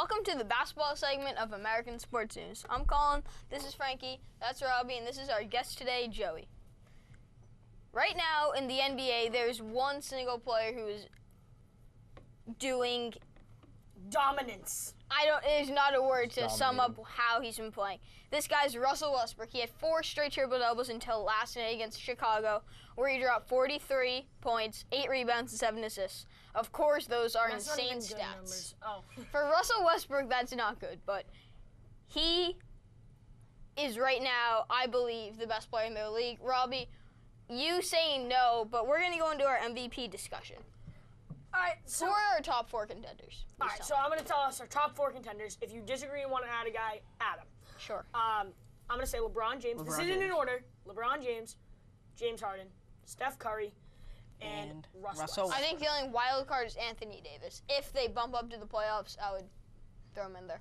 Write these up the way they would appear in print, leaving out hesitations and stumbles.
Welcome to the basketball segment of American Sports News. I'm Colin, this is Frankie, that's Robbie, and this is our guest today, Joey. Right now in the NBA, there's one single player who is doing dominance. There's not a word to sum up how he's been playing. This guy's Russell Westbrook. He had 4 straight triple-doubles until last night against Chicago, where he dropped 43 points, 8 rebounds, and 7 assists. Of course, those are insane stats. Oh. For Russell Westbrook, that's not good, but he is right now, I believe, the best player in the league. Robbie, you saying no, but we're going to go into our MVP discussion. All right, so who are our top 4 contenders? All right, so I'm going to tell us our top 4 contenders. If you disagree and want to add a guy, add him. Sure. I'm going to say LeBron James. This isn't in order. LeBron James, James Harden, Steph Curry, and Russell. I think the only wild card is Anthony Davis. If they bump up to the playoffs, I would throw him in there.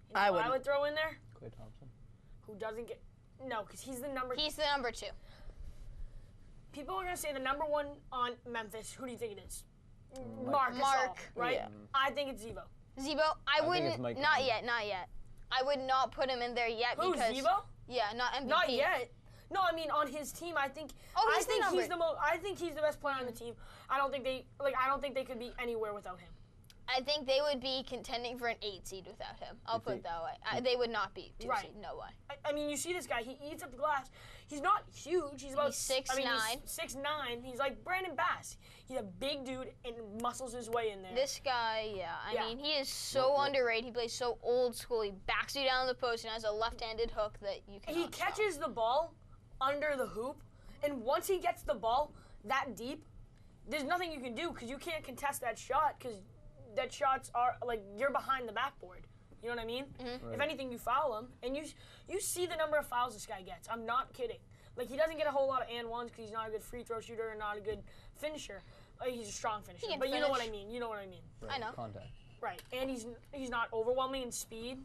You know I would throw in there? Klay Thompson. Who doesn't get... No, because he's the number... He's the number 2. People are going to say the number 1 on Memphis. Who do you think it is? Mark, right? Yeah. I think it's Zebo. Zebo, I wouldn't. Not yet. I would not put him in there yet because. Zebo? Yeah, not MVP. Not yet. No, I mean on his team. I think. Oh, I think he's the best player on the team. I don't think they could be anywhere without him. I think they would be contending for an 8 seed without him. I'll put it that way. They would not be 2 seed. No way. I mean, you see this guy. He eats up the glass. He's not huge. He's about 6'9". He's 6'9". He's like Brandon Bass. He's a big dude and muscles his way in there. This guy, I mean, he is so underrated. He plays so old school. He backs you down the post and has a left-handed hook that you can. He catches the ball under the hoop, and once he gets the ball that deep, there's nothing you can do because you can't contest that shot because that shots are like you're behind the backboard. You know what I mean? Mm-hmm. Right. If anything, you foul him, and you see the number of fouls this guy gets. I'm not kidding. Like, he doesn't get a whole lot of and ones because he's not a good free throw shooter and not a good finisher. He's a strong finisher, but you know what I mean. You know what I mean. Right. I know. Contact. Right, and he's not overwhelming in speed,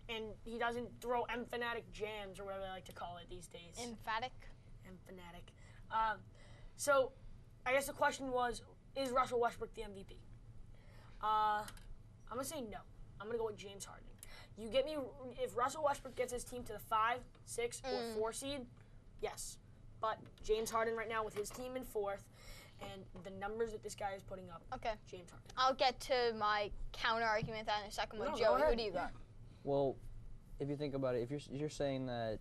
and he doesn't throw emphatic jams or whatever they like to call it these days. Emphatic. So, I guess the question was, is Russell Westbrook the MVP? I'm gonna say no. I'm gonna go with James Harden. You get me if Russell Westbrook gets his team to the 5, 6, or 4 seed, yes. But James Harden right now with his team in 4th, and the numbers that this guy is putting up. Okay. James Harden. I'll get to my counter argument that in a second with Joey. Who do you got? Well, if you think about it, if you're saying that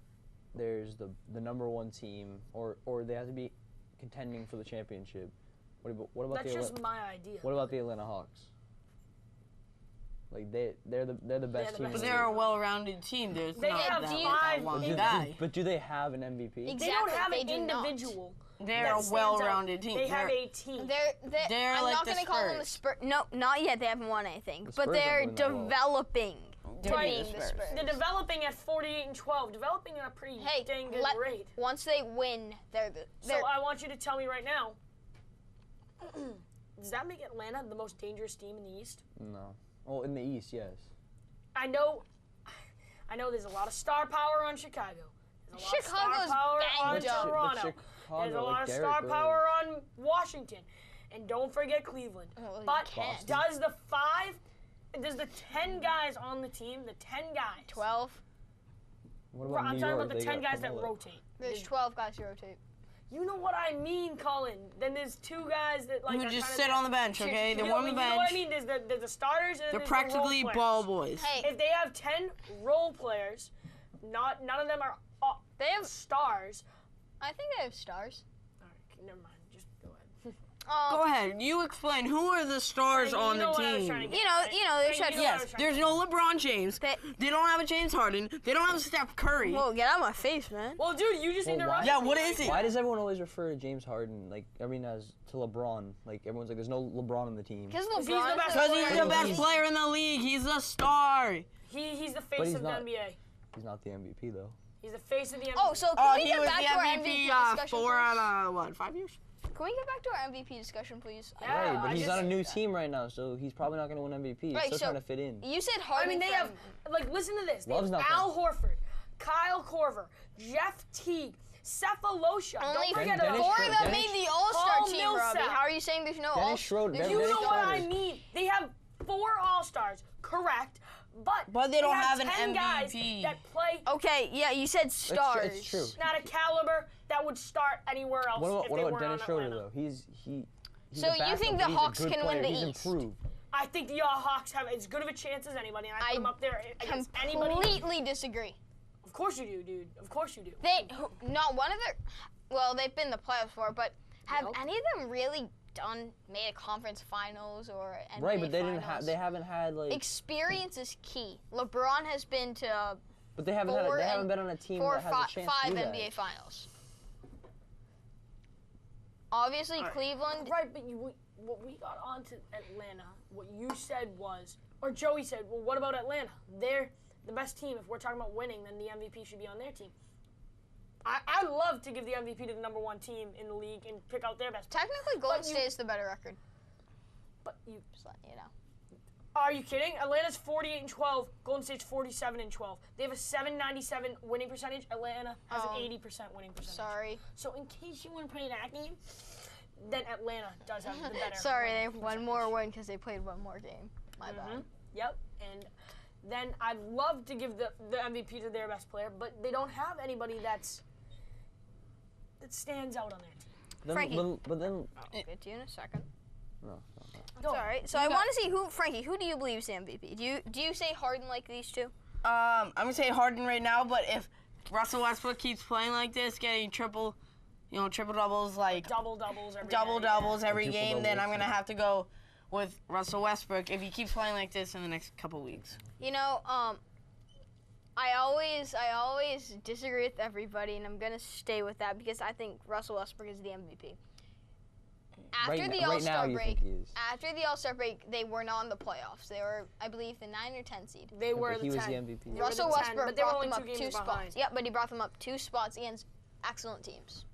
there's the number 1 team, or they have to be contending for the championship, what about That's just my idea. What about the Atlanta Hawks? Like they're the best team. But they're a well-rounded team. There's not that one guy. But do they have an MVP? Exactly. They don't have an individual. They're a well-rounded team. They have a team. They're I'm like not going to call them the Spurs. No, not yet. They haven't won anything. But they're developing to being the Spurs. They're developing at 48-12. Developing at a pretty dang good rate. Once they win, they're So I want you to tell me right now, does that make Atlanta the most dangerous team in the East? No. Oh, in the East, yes. I know there's a lot of star power on Chicago. There's a lot of star power on Toronto. There's a lot of star power on Washington. And don't forget Cleveland. But does the 10 guys on the team, the 10 guys. 12. What about I'm New talking York? about the 10 guys that rotate. There's 12 guys who rotate. You know what I mean, Colin. Then there's 2 guys that like who just sit on the bench, okay? They're on the bench. You know what I mean? There's the starters and they're there's practically the role ball boys. Hey, if they have 10 role players, none of them are they have stars. I think they have stars. All right, never mind. Just go ahead. Go ahead. You explain. Who are the stars on the team? You know, there's yes. There's no LeBron James. They don't have a James Harden. They don't have a Steph Curry. Whoa, get out of my face, man. Well, dude, you just interrupted. Yeah, what is it? Why does everyone always refer to James Harden as to LeBron? Like everyone's like, there's no LeBron in the team. Because he's the best player in the league. He's a star. He's the face of the NBA. He's not the MVP though. He's the face of the NBA. Oh, so can we he get was back the to our MVP MVP discussion, 4 out of 5 years? Can we get back to our MVP discussion, please? Yeah, right, but he's on a new team right now, so he's probably not going to win MVP. He's still trying to fit in. You said Harden. I mean, they have, listen to this. They have Al Horford, Kyle Korver, Jeff Teague, Cephalosha. Only Don't forget 4 of them made the All-Star team, Robbie. How are you saying there's no All-Star? Schroeder. You know what I mean. They have 4 All-Stars. correct, But they don't have an 10 guys MVP. that play Okay, yeah, you said stars. It's true. not a caliber that would start anywhere else. What if about they what were about Dennis on Schroeder Atlanta. though? He's So a you backup, think but the he's a Hawks good can win player. the He's East? improved. I think the Hawks have as good of a chance as anybody, and I put them up there against anybody. Completely disagree. Of course you do, dude. Of course you do. Not one of their. Well, they've been in the playoffs before, but have Nope. any of them really made a conference finals or NBA Right, but they finals? didn't have. They haven't had like. Experience is key. LeBron has been to But they haven't four they and- haven't been on a team four, that has a chance five to do that. NBA finals. Obviously, All right. Cleveland. Right, but what we got onto Atlanta, what you said was, or Joey said, well, what about Atlanta? They're the best team. If we're talking about winning, then the MVP should be on their team. I love to give the MVP to the number one team in the league and pick out their best. Technically, Golden But you- State is the better record. But you, Just letting you know. are you kidding? Atlanta's 48-12. Golden State's 47-12. They have a 797 winning percentage. Atlanta has an 80% winning percentage. Sorry. So in case you want to play that game, then Atlanta does have the better. Sorry, they winning have one percentage. more win because they played one more game. My bad. Yep. And then I'd love to give the MVP to their best player, but they don't have anybody that stands out on their team. Then, Frankie. but then I'll get to you in a second. no. Go. All right. So I want to see Frankie. Who do you believe is the MVP? Do you say Harden like these two? I'm gonna say Harden right now, but if Russell Westbrook keeps playing like this, getting triple doubles, like Double doubles every double day. doubles every Triple game, then I'm doubles. gonna have to go with Russell Westbrook if he keeps playing like this in the next couple weeks. You know, I always disagree with everybody, and I'm gonna stay with that because I think Russell Westbrook is the MVP. After Right, the right All-Star now you break, think he is. after the All-Star break, they were not in the playoffs. They were, I believe, the 9 or 10 seed. They were But the he was 10. the MVP. They were Russell the 10, Westbrook but they were brought only them 2 up games 2 spots. behind. Yep, but he brought them up 2 spots against excellent teams.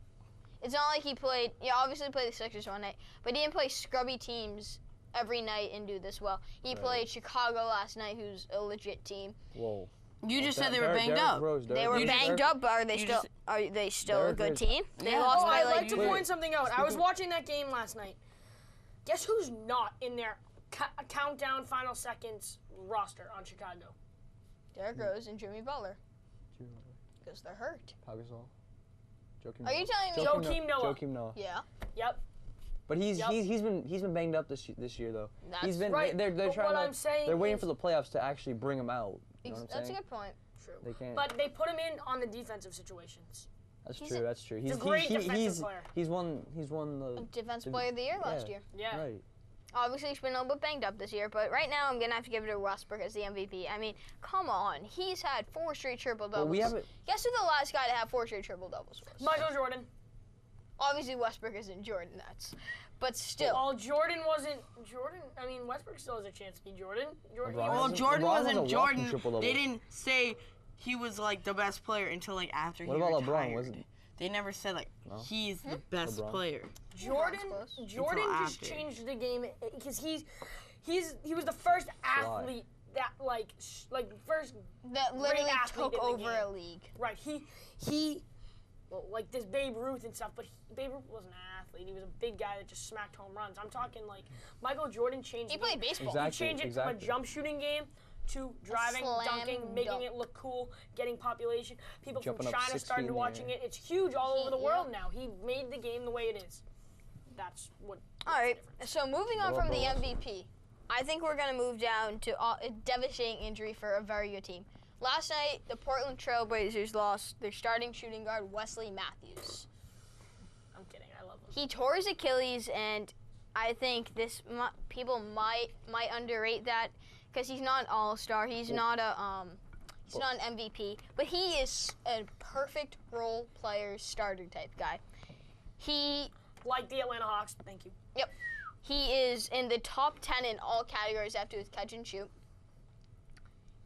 It's not like he played. He obviously played the Sixers one night, but he didn't play scrubby teams every night and do this well. He Right. played Chicago last night, who's a legit team. Whoa. You just said they Derrick- were banged Derrick up. Rose, They Derrick were Rose- banged up, but are they you still just- a Derrick good Rose- team? They Yeah. lost Oh, by I'd like like to Wait. point something out. I was Speaking- watching that game last night. Guess who's not in their countdown final seconds roster on Chicago? Derrick Rose and Jimmy Butler because they're hurt. Pau Gasol. Joakim Are you Noah. telling me? Joakim Noah. Joakim Noah. Yeah, Yep. But he's Yep. he's been banged up this year though. That's He's been right. they're But trying what to I'm saying they're waiting is- for the playoffs to actually bring him out. You know what I'm that's a saying? good point. True. They can't. But they put him in on the defensive situations. That's he's true. a- That's true. a great defensive player. He's won the Defensive Player of the Year last year. Yeah. right. Obviously, he's been a little bit banged up this year, but right now I'm gonna have to give it to Westbrook as the MVP. I mean, come on, he's had 4 straight triple doubles. Well, we haven't. Guess who the last guy to have 4 straight triple doubles was? Michael Jordan. Obviously, Westbrook isn't Jordan. But still. Well, Jordan wasn't Jordan. I mean, Westbrook still has a chance to be Jordan. Jordan. LeBron Well, hasn't- Jordan LeBron wasn't hasn't Jordan. walked in triple-double. They didn't say he was like the best player until like after What he about retired. LeBron? Wasn't They never said like No. he's the best LeBron. player. Jordan close. Jordan Until just after. changed the game because he was the first athlete that first That literally athlete took in the over game. a league. right he well, like this Babe Ruth and stuff, but Babe Ruth wasn't an athlete. He was a big guy that just smacked home runs. I'm talking like Michael Jordan changed. He the game. played baseball. Exactly. He changed it from a jump shooting game to driving, slam dunking, making dunk. it look cool, getting population. People Jumping from up China 6 feet started in the watching air. it. It's huge all over the Yeah. world now. He made the game the way it is. That's what. All right, so moving on What from the about MVP, I think we're going to move down to a devastating injury for a very good team. Last night, the Portland Trail Blazers lost their starting shooting guard, Wesley Matthews. I'm kidding. I love him. He tore his Achilles, and I think people might underrate that because he's not an all-star. He's not an MVP, but he is a perfect role player, starter type guy. He Like the Atlanta Hawks. Thank you. He is in the top 10 in all categories after his catch and shoot.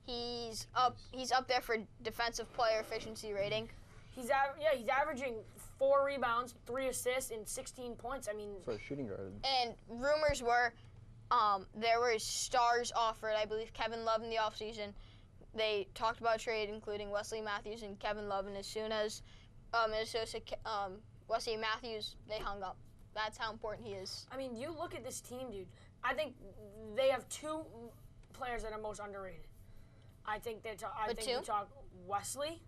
He's up there for defensive player efficiency rating. He's averaging 4 rebounds, 3 assists, and 16 points. I mean, for a shooting guard? And rumors were there were stars offered. I believe Kevin Love in the offseason. They talked about trade, including Wesley Matthews and Kevin Love, and as soon as Minnesota Wesley Matthews, they hung up. That's how important he is. I mean, you look at this team, dude. I think they have 2 players that are most underrated. I think they talk. But you two? talk Wesley,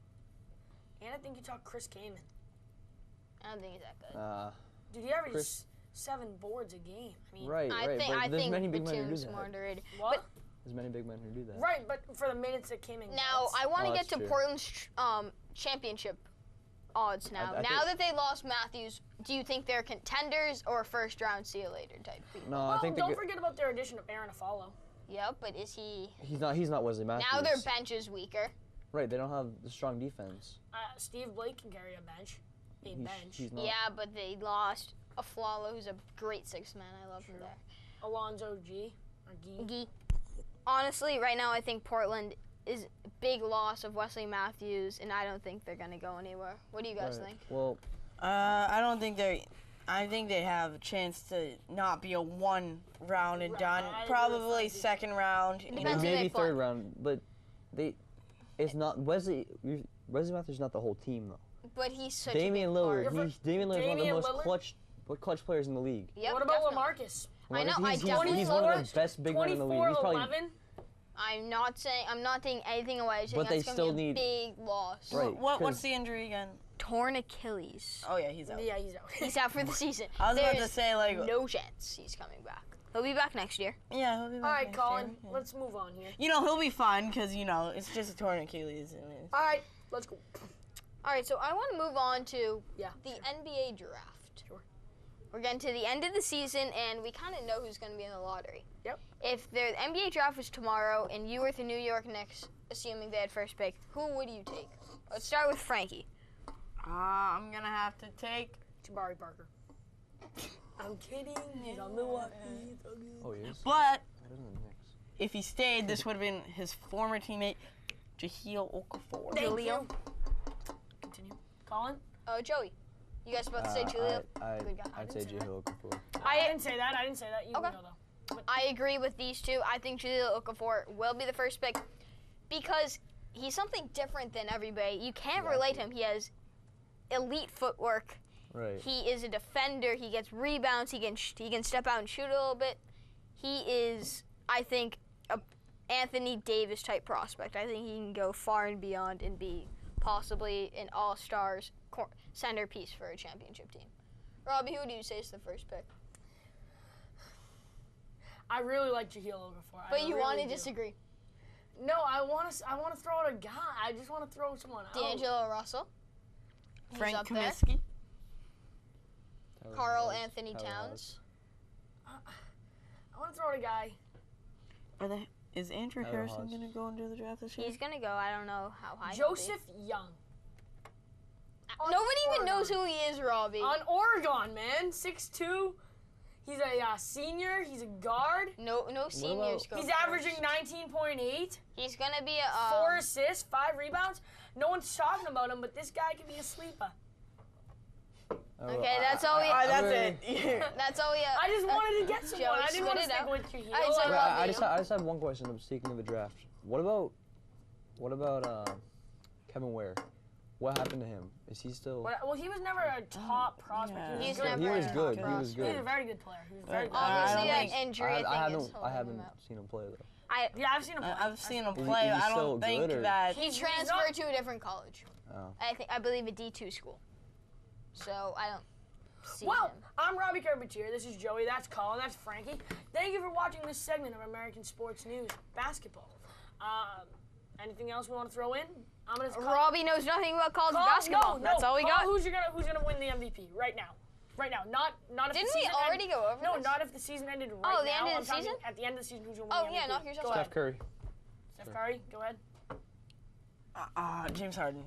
and I think you talk Chris Kaman. I don't think he's that good. Dude, he averages Chris- 7 boards a game. I mean, Right. I But think there's many big men who do Batum's that. more underrated. what? There's many big men who do that. Right, but for the minutes that Kaman Now gets, I want to Oh, get that's to true. Portland's championship odds now. I Now think- that they lost Matthews, do you think they're contenders or first round see you later type people? No, well, I think don't forget about their addition of Aaron Afalo. Yep, but is he? he's not Wesley Matthews. Now their bench is weaker. Right, they don't have the strong defense. Steve Blake can carry a bench. He's not. Yeah, but they lost Aflalo, who's a great 6th man. I love him there. Alonzo G. Or Gee. Honestly, right now I think Portland is a big loss of Wesley Matthews, and I don't think they're gonna go anywhere. What do you guys Right. think? Well, I don't think they. I think they have a chance to not be a 1 round and Right, done. I agree Probably with that. 2nd round. Depends who maybe they play. 3rd round, but it's not Wesley Matthews is not the whole team though. But he's such Damian a big part. Lillard, Damian Lillard's one of the Damian most Lillard? clutch players in the league. Yep, What about definitely. LaMarcus? I know, I He's definitely one of 24, the best big men in the league. 24, He's probably 11. I'm not taking anything away. I'm saying But they that's still gonna be a need- big loss. Right. What's 'cause- the injury again? Torn Achilles. Oh yeah, he's out. Yeah, he's out. He's out for the season. I was about to There's say like. no chance he's coming back. He'll be back next year. Yeah, he'll be back All right, next Colin, year. Yeah. let's move on here. You know he'll be fine because it's just a torn Achilles. I mean, All right, let's go. All right, so I want to move on to Yeah. the NBA draft. Sure. We're getting to the end of the season, and we kind of know who's going to be in the lottery. Yep. If the NBA draft was tomorrow, and you were the New York Knicks, assuming they had first pick, who would you take? Let's start with Frankie. I'm gonna have to take. Jabari Parker. I'm kidding. He's on Milwaukee. Oh, he is. But That isn't the Knicks. if he stayed, this would have been his former teammate, Jahlil Okafor. Thank Jaleel. you. Continue. Colin? Oh, Joey. You guys about to say Julio? Good guy. I'd say Jahlil Okafor. I didn't say that. You Okay. know, though. I agree with these two. I think Jaleel Okafor will be the first pick because he's something different than everybody. You can't relate him. He has elite footwork. Right. He is a defender. He gets rebounds. He can step out and shoot a little bit. He is, I think, a Anthony Davis type prospect. I think he can go far and beyond and be possibly an all-stars centerpiece for a championship team. Robbie, who do you say is the first pick? I really like Jahlil Okafor. But you want to do. disagree. No, I want to throw out a guy. I just want to throw someone out. D'Angelo Russell. He's Frank up there. Kaminsky. Carl Anthony Towns. I want to throw out a guy. Is Andrew Tyler Harrison Haws. gonna go into the draft this year? He's going to go. I don't know how high he'll be. Joseph Young. Nobody even knows who he is, Robbie. On Oregon, man. 6'2". He's a senior. He's a guard. No seniors go He's first. averaging 19.8. He's going to be a... 4 assists, 5 rebounds. No one's talking about him, but this guy could be a sleeper. Okay, that's all we... That's it. That's all we... I just wanted to get someone. Joe, I didn't want to spit it stick out. with Jahlil. Alright, so Wait, Robbie, I just have one question. I'm speaking of the draft. What about Kevin Ware? What happened to him? Is he still? Well, he was never a top prospect. yeah. He He's was, never He was a good. top He was prospect. good. He's a very good player. He was very good. Obviously, I that think- injury, I think, I is haven't holding him out. seen him play though. Yeah, I've seen him play. I've seen him Is he- play. is he I still don't think good, or- that. He He's transferred not- to a different college. Oh. I believe a D2 school. So I don't see Well, him. I'm Robbie Carpentier. This is Joey. That's Colin. That's Frankie. Thank you for watching this segment of American Sports News Basketball. Anything else we want to throw in? I'm gonna call. Robbie knows nothing about college Call- basketball. No, That's all we call got. Who's gonna win the MVP right now? Right now, not if Didn't the we season already go over No, this? not if the season ended right Oh, the now. end of I'm the talking season? At the end of the season, who's gonna Oh, win the yeah, MVP? knock yourself Go out. ahead. Steph Curry. Steph Curry, go ahead. James Harden.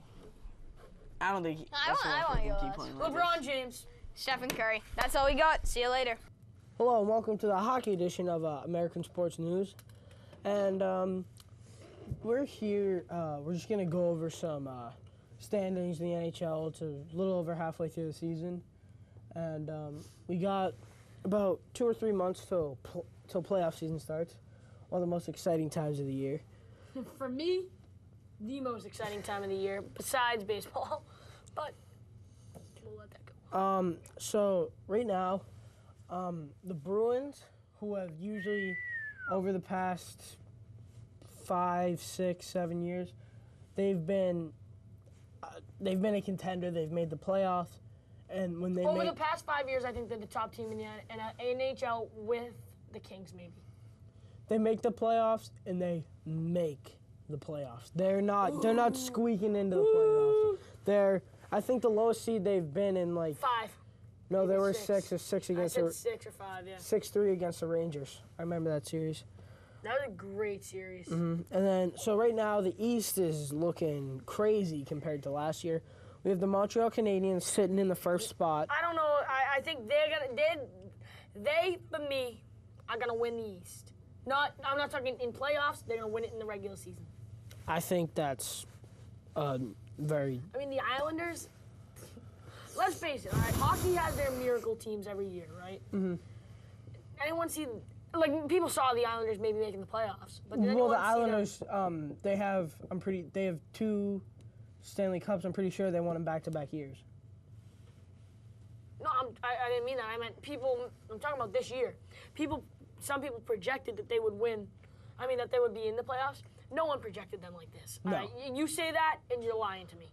I don't think. I that's the want- I one wanna who go can keep last. playing like LeBron this. James. Stephen Curry. That's all we got. See you later. Hello and welcome to the hockey edition of American Sports News. And we're here, we're just going to go over some standings in the NHL. It's a little over halfway through the season. And we got about 2 or 3 months till playoff season starts. One of the most exciting times of the year. For me, the most exciting time of the year besides baseball, but we'll let that go. So right now, the Bruins, who have usually over the past 5, 6, 7 years, they've been a contender. They've made the playoffs, and when they Over the past 5 years, I think they're the top team in the NHL with the Kings, maybe. they make the playoffs, and they make the playoffs. They're not squeaking into the playoffs. I think the lowest seed they've been in, like, 5. no, Maybe they were 6. 6 I against said 6 or 5, yeah. 6-3 against the Rangers. I remember that series. That was a great series. And then, so right now, the East is looking crazy compared to last year. We have the Montreal Canadiens sitting in the first spot. I don't know. I think they, for me, are going to win the East. I'm not talking in playoffs. They're going to win it in the regular season. I think that's very... I mean, the Islanders, let's face it, all right? Hockey has their miracle teams every year, right? Mm-hmm. Anyone see... Like, people saw the Islanders maybe making the playoffs. But Well, the Islanders, they have 2 Stanley Cups. I'm pretty sure they won them back-to-back years. No, I didn't mean that. I meant people, I'm talking about this year. Some people projected that they would win. I mean, that they would be in the playoffs. No one projected them like this. No. All right? You say that, and you're lying to me.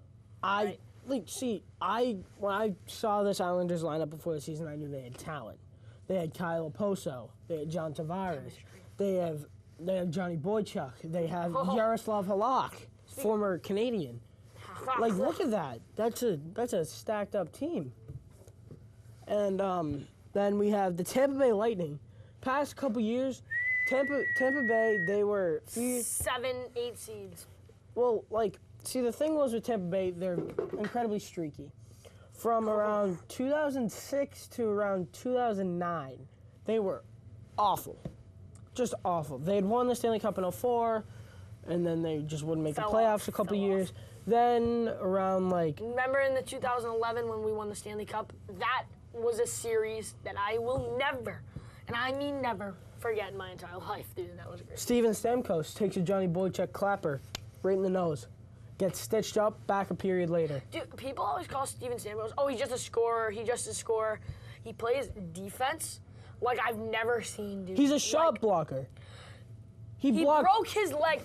When I saw this Islanders lineup before the season, I knew they had talent. They had Kyle Oposo. They had John Tavares. They have Johnny Boychuk. They have Yaroslav Halak, former Canadian. Like, look at that. That's a stacked up team. And then we have the Tampa Bay Lightning. Past couple years, Tampa Bay, they were 7, 8 seeds. Well, like, see, the thing was with Tampa Bay, they're incredibly streaky. From around 2006 to around 2009, they were awful. Just awful. They had won the Stanley Cup in 2004, and then they just wouldn't make the playoffs a couple years. Then around, like... Remember in the 2011 when we won the Stanley Cup? That was a series that I will never, and I mean never, forget in my entire life, dude. That was great. Steven Stamkos takes a Johnny Boychuk clapper right in the nose. Gets stitched up, back a period later. Dude, people always call Steven Stamkos, he's just a scorer, He plays defense like I've never seen, dude. He's a shot blocker. He broke his leg,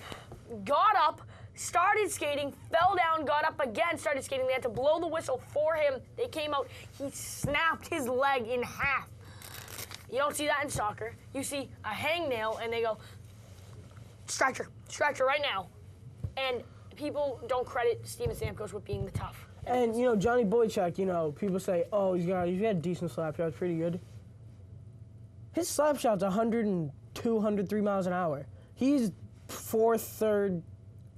got up, started skating, fell down, got up again, started skating. They had to blow the whistle for him. They came out. He snapped his leg in half. You don't see that in soccer. You see a hangnail, and they go, stretcher right now. And people don't credit Steven Stamkos with being the tough. And, Johnny Boychuk, people say, he's got a decent slap shot, pretty good. His slap shot's 102, 103 miles an hour. He's third.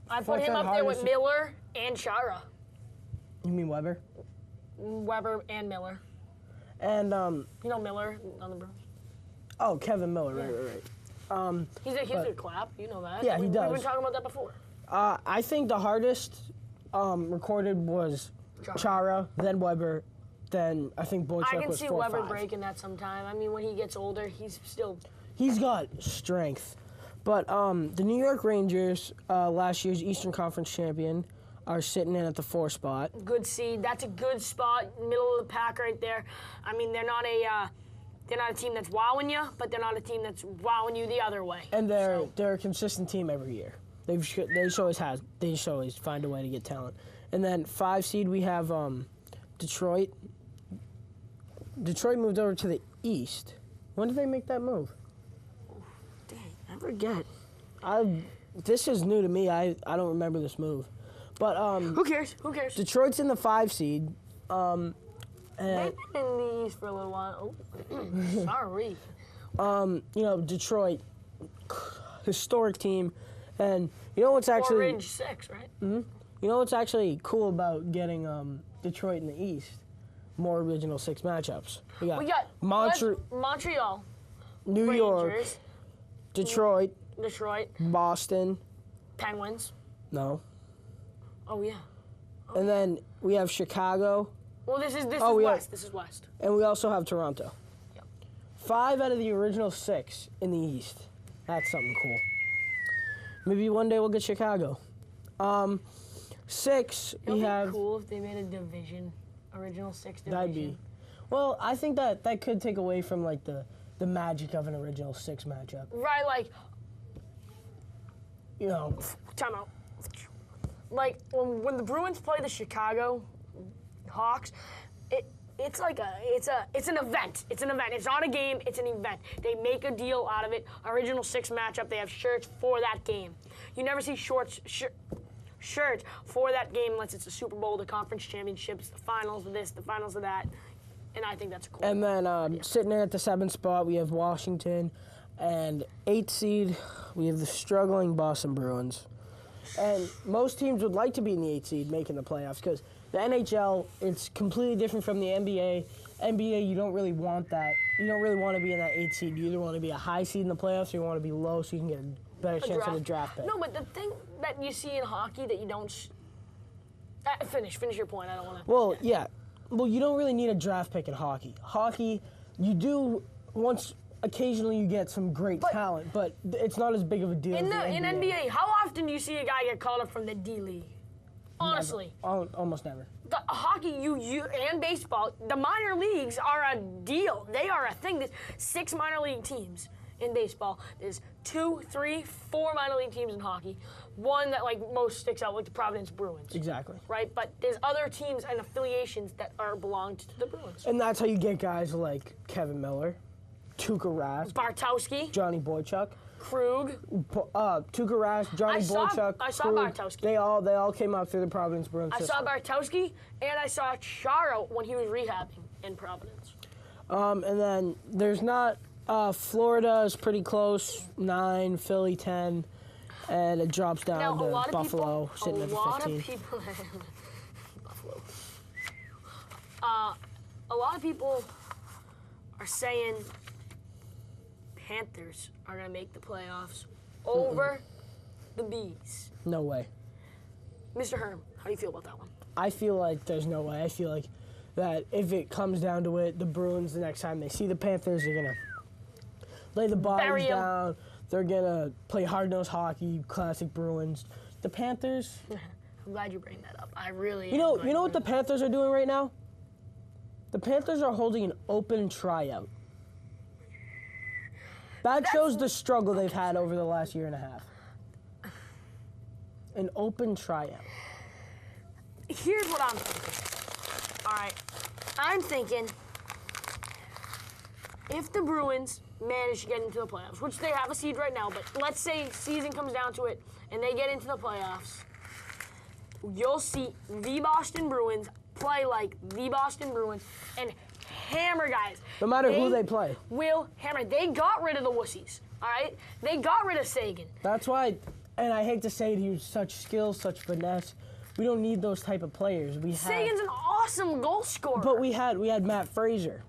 I put him up there with Miller and Chara. You mean Weber? Weber and Miller. And, Miller on the Bruins. Oh, Kevin Miller, right. He's a clap, you know that. Yeah, he does. We've been talking about that before. I think the hardest recorded was Chara, then Weber, then I think Boychuk was 4 I can see Weber 5. breaking that sometime. I mean, when he gets older, He's got strength. But the New York Rangers, last year's Eastern Conference champion, are sitting in at the 4 spot. Good seed. That's a good spot, middle of the pack right there. I mean, they're not a team that's wowing you, but they're not a team that's wowing you the other way. And they're a consistent team every year. They just always find a way to get talent. And then 5 seed we have Detroit. Detroit moved over to the East. When did they make that move? Dang, I forget. This is new to me. I don't remember this move. But who cares? Detroit's in the 5 seed. They've been in the East for a little while. Oh, sorry. Detroit, historic team, and what's actually Orange 6, right? Mm-hmm. What's actually cool about getting Detroit in the East? More original 6 matchups. We got Montreal, New Rangers, York, Detroit, Boston, Penguins. No. Oh yeah. And then we have Chicago. Well, this is West. This is West. And we also have Toronto. Yep. 5 out of the original 6 in the East. That's something cool. Maybe one day we'll get Chicago. 6 we have. It'd be cool if they made a division, original 6 division. That'd be. Well, I think that could take away from like the magic of an original 6 matchup. Right, like. you know, Timeout. Like when the Bruins play the Chicago Hawks, it's an event. It's an event. It's not a game. It's an event. They make a deal out of it. Original 6 matchup. They have shirts for that game. You never see shirts for that game unless it's the Super Bowl, the conference championships, the finals of this, the finals of that. And I think that's cool. And then sitting there at the 7th spot, we have Washington. And 8th seed, we have the struggling Boston Bruins. And most teams would like to be in the 8th seed making the playoffs because the NHL, it's completely different from the NBA. NBA, you don't really want that. You don't really want to be in that 8th seed. You either want to be a high seed in the playoffs or you want to be low so you can get a better chance at a draft pick. No, but the thing that you see in hockey that you don't... finish your point. I don't want to... Well, yeah. Well, you don't really need a draft pick in hockey. Hockey, you do once... Occasionally you get some great talent, but it's not as big of a deal as the NBA. In NBA, how often do you see a guy get called up from the D League? Honestly. Never. Almost never. The hockey, you and baseball, the minor leagues are a deal. They are a thing. There's 6 minor league teams in baseball. There's 2, 3, 4 minor league teams in hockey. One that like most sticks out, like the Providence Bruins. Exactly. Right? But there's other teams and affiliations that belong to the Bruins. And that's how you get guys like Kevin Miller, Tuukka Rask, Bartowski, Johnny Boychuk, Krug, Tuukka Rask, Johnny Boychuk, I saw Krug. Bartowski. They all came out through the Providence Bruins I system. saw Bartowski, and I saw Charo when he was rehabbing in Providence. And then there's not. Florida is pretty close, 9, Philly 10, and it drops down Now, to Buffalo sitting at the 15. A lot of people, Buffalo. A lot of people are saying Panthers are going to make the playoffs over the Bees. No way. Mr. Herm, how do you feel about that one? I feel like there's no way. I feel like that if it comes down to it, the Bruins, the next time they see the Panthers, they're going to lay the bodies down. They're going to play hard-nosed hockey, classic Bruins. The Panthers... I'm glad you bring that up. I really You know what the Panthers are doing right now? The Panthers are holding an open tryout. That shows the struggle they've had over the last year and a half. An open tryout. Here's what I'm thinking. All right. I'm thinking if the Bruins manage to get into the playoffs, which they have a seed right now, but let's say season comes down to it and they get into the playoffs, you'll see the Boston Bruins play like the Boston Bruins and hammer guys. No matter who they play. Will hammer. They got rid of the wussies, all right? They got rid of Sagan. That's why, and I hate to say it, he was such skill, such finesse. We don't need those type of players. Sagan's an awesome goal scorer. But we had Matt Fraser,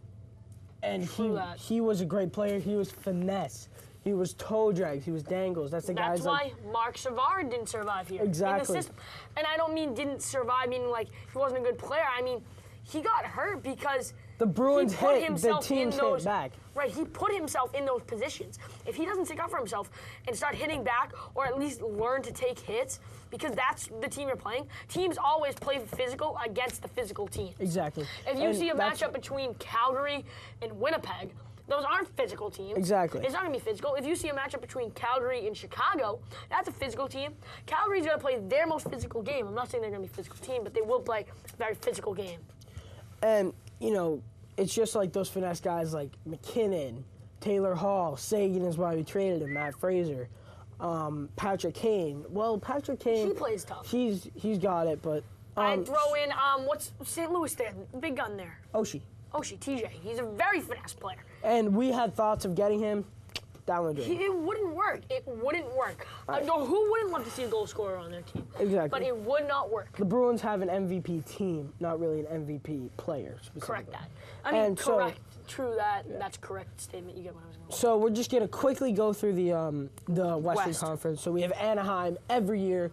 and he was a great player. He was finesse. He was toe drags. He was dangles. That's why Mark Savard didn't survive here. Exactly. In the system. And I don't mean didn't survive, meaning like he wasn't a good player. I mean he got hurt because the Bruins hit, the teams hit back. Right, he put himself in those positions. If he doesn't stick up for himself and start hitting back, or at least learn to take hits, because that's the team you're playing. Teams always play physical against the physical team. Exactly. If you see a matchup between Calgary and Winnipeg, those aren't physical teams. Exactly. It's not going to be physical. If you see a matchup between Calgary and Chicago, that's a physical team. Calgary's going to play their most physical game. I'm not saying they're going to be a physical team, but they will play a very physical game. And, you know, it's just like those finesse guys like McKinnon, Taylor Hall, Sagan is why we traded him, Matt Fraser, Patrick Kane. Well, Patrick Kane... He plays tough. He's got it, but... I'd throw in, what's St. Louis there? Big gun there. Oshie, TJ. He's a very finesse player. And we had thoughts of getting him. Down the drain. It wouldn't work. It wouldn't work. Who wouldn't love to see a goal scorer on their team? Exactly. But it would not work. The Bruins have an MVP team, not really an MVP player. Correct that. I mean, and correct. True that. Yeah. That's a correct statement. You get what I was going to say. So we're just going to quickly go through the Western Conference. So we have Anaheim every year.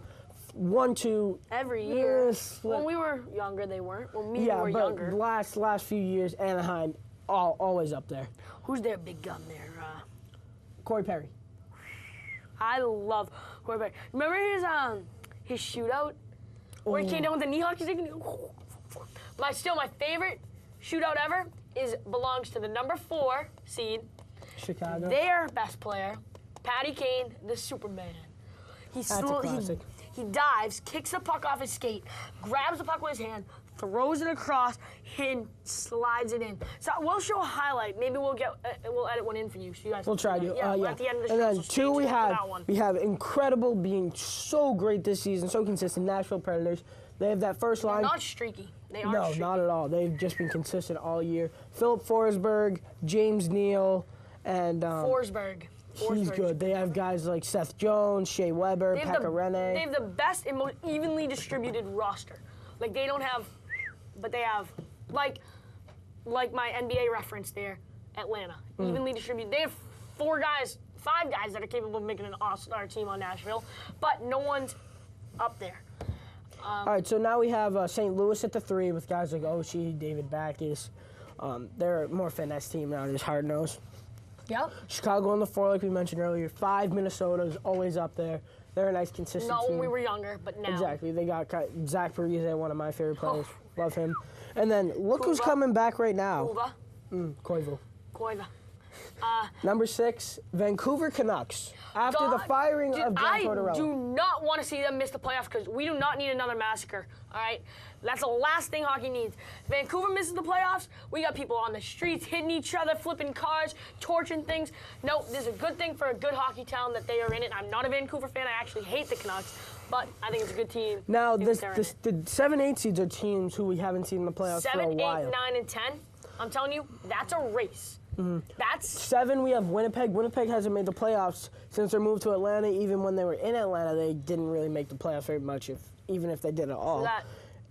1-2. Every year. When we were younger, they weren't. When we were younger. Yeah, but last few years, Anaheim always up there. Who's their big gun there? Corey Perry. I love Corey Perry. Remember his shootout where he came down with the knee hockey stick? My favorite shootout ever belongs to the number 4 seed. Chicago. Their best player, Patty Kane, the Superman. That's a classic. He dives, kicks the puck off his skate, grabs the puck with his hand, throws it across, and slides it in. So we'll show a highlight. Maybe we'll edit one in for you, so you guys. We'll try to. Yeah, at the end of the show. And then so stay two, tuned for that one. we have incredible, being so great this season, so consistent. Nashville Predators. They have that first line. They're not streaky. They aren't No, streaky. not at all. They've just been consistent all year. Philip Forsberg, James Neal, and Forsberg. he's good. They have guys like Seth Jones, Shea Weber, They Pekka Rinne. have the best and most evenly distributed roster. Like they don't have, but they have like my NBA reference there, Atlanta. Evenly distributed. They have 5 guys that are capable of making an all-star team on Nashville, but no one's up there. All right, so now we have St. Louis at the 3 with guys like Oshie, David Backes. They're a more finesse team now, just hard nose. Yep. Chicago on the 4, like we mentioned earlier. 5, Minnesota's always up there. They're a nice, consistent Not team. when we were younger, but now. Exactly. They got Zach Parise, one of my favorite players. Love him. And then look who's Kuva. coming back right now. Kuva. Koivu. Koiva. Number 6, Vancouver Canucks. After the firing of John Tortorella. I do not want to see them miss the playoffs because we do not need another massacre. All right, that's the last thing hockey needs. Vancouver misses the playoffs. We got people on the streets hitting each other, flipping cars, torching things. No, this is a good thing for a good hockey town that they are in it. I'm not a Vancouver fan. I actually hate the Canucks, but I think it's a good team. Now, I think they're in it. the 7, 8 seeds are teams who we haven't seen in the playoffs for a 7, 8, while. 9, and 10. I'm telling you, that's a race. That's 7, we have Winnipeg. Winnipeg hasn't made the playoffs since their move to Atlanta. Even when they were in Atlanta, they didn't really make the playoffs very much, even if they did at all. that.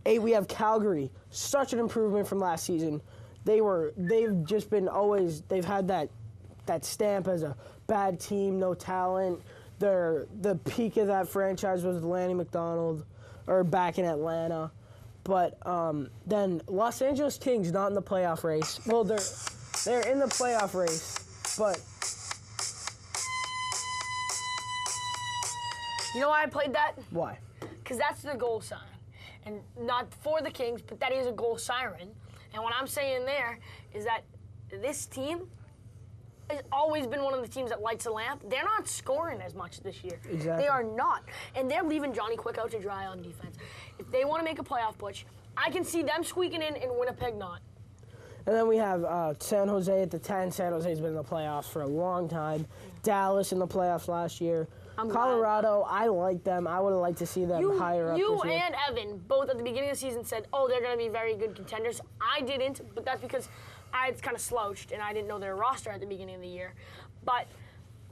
8, we have Calgary. Such an improvement from last season. They've just been always, they've had that stamp as a bad team, no talent. The peak of that franchise was Lanny McDonald, or back in Atlanta. But then Los Angeles Kings not in the playoff race. Well, they're in the playoff race, but You know why I played that? why? Because that's the goal sign. And not for the Kings, but that is a goal siren. And what I'm saying there is that this team has always been one of the teams that lights a lamp. They're not scoring as much this year. Exactly. They are not. And they're leaving Johnny Quick out to dry on defense. If they want to make a playoff push, I can see them squeaking in and Winnipeg not. And then we have San Jose at the 10. San Jose's been in the playoffs for a long time. Dallas in the playoffs last year. I'm Colorado, I like them. I would have liked to see them higher up You this year. and Evan both at the beginning of the season said, oh, they're going to be very good contenders. I didn't, but that's because I kind of slouched and I didn't know their roster at the beginning of the year. But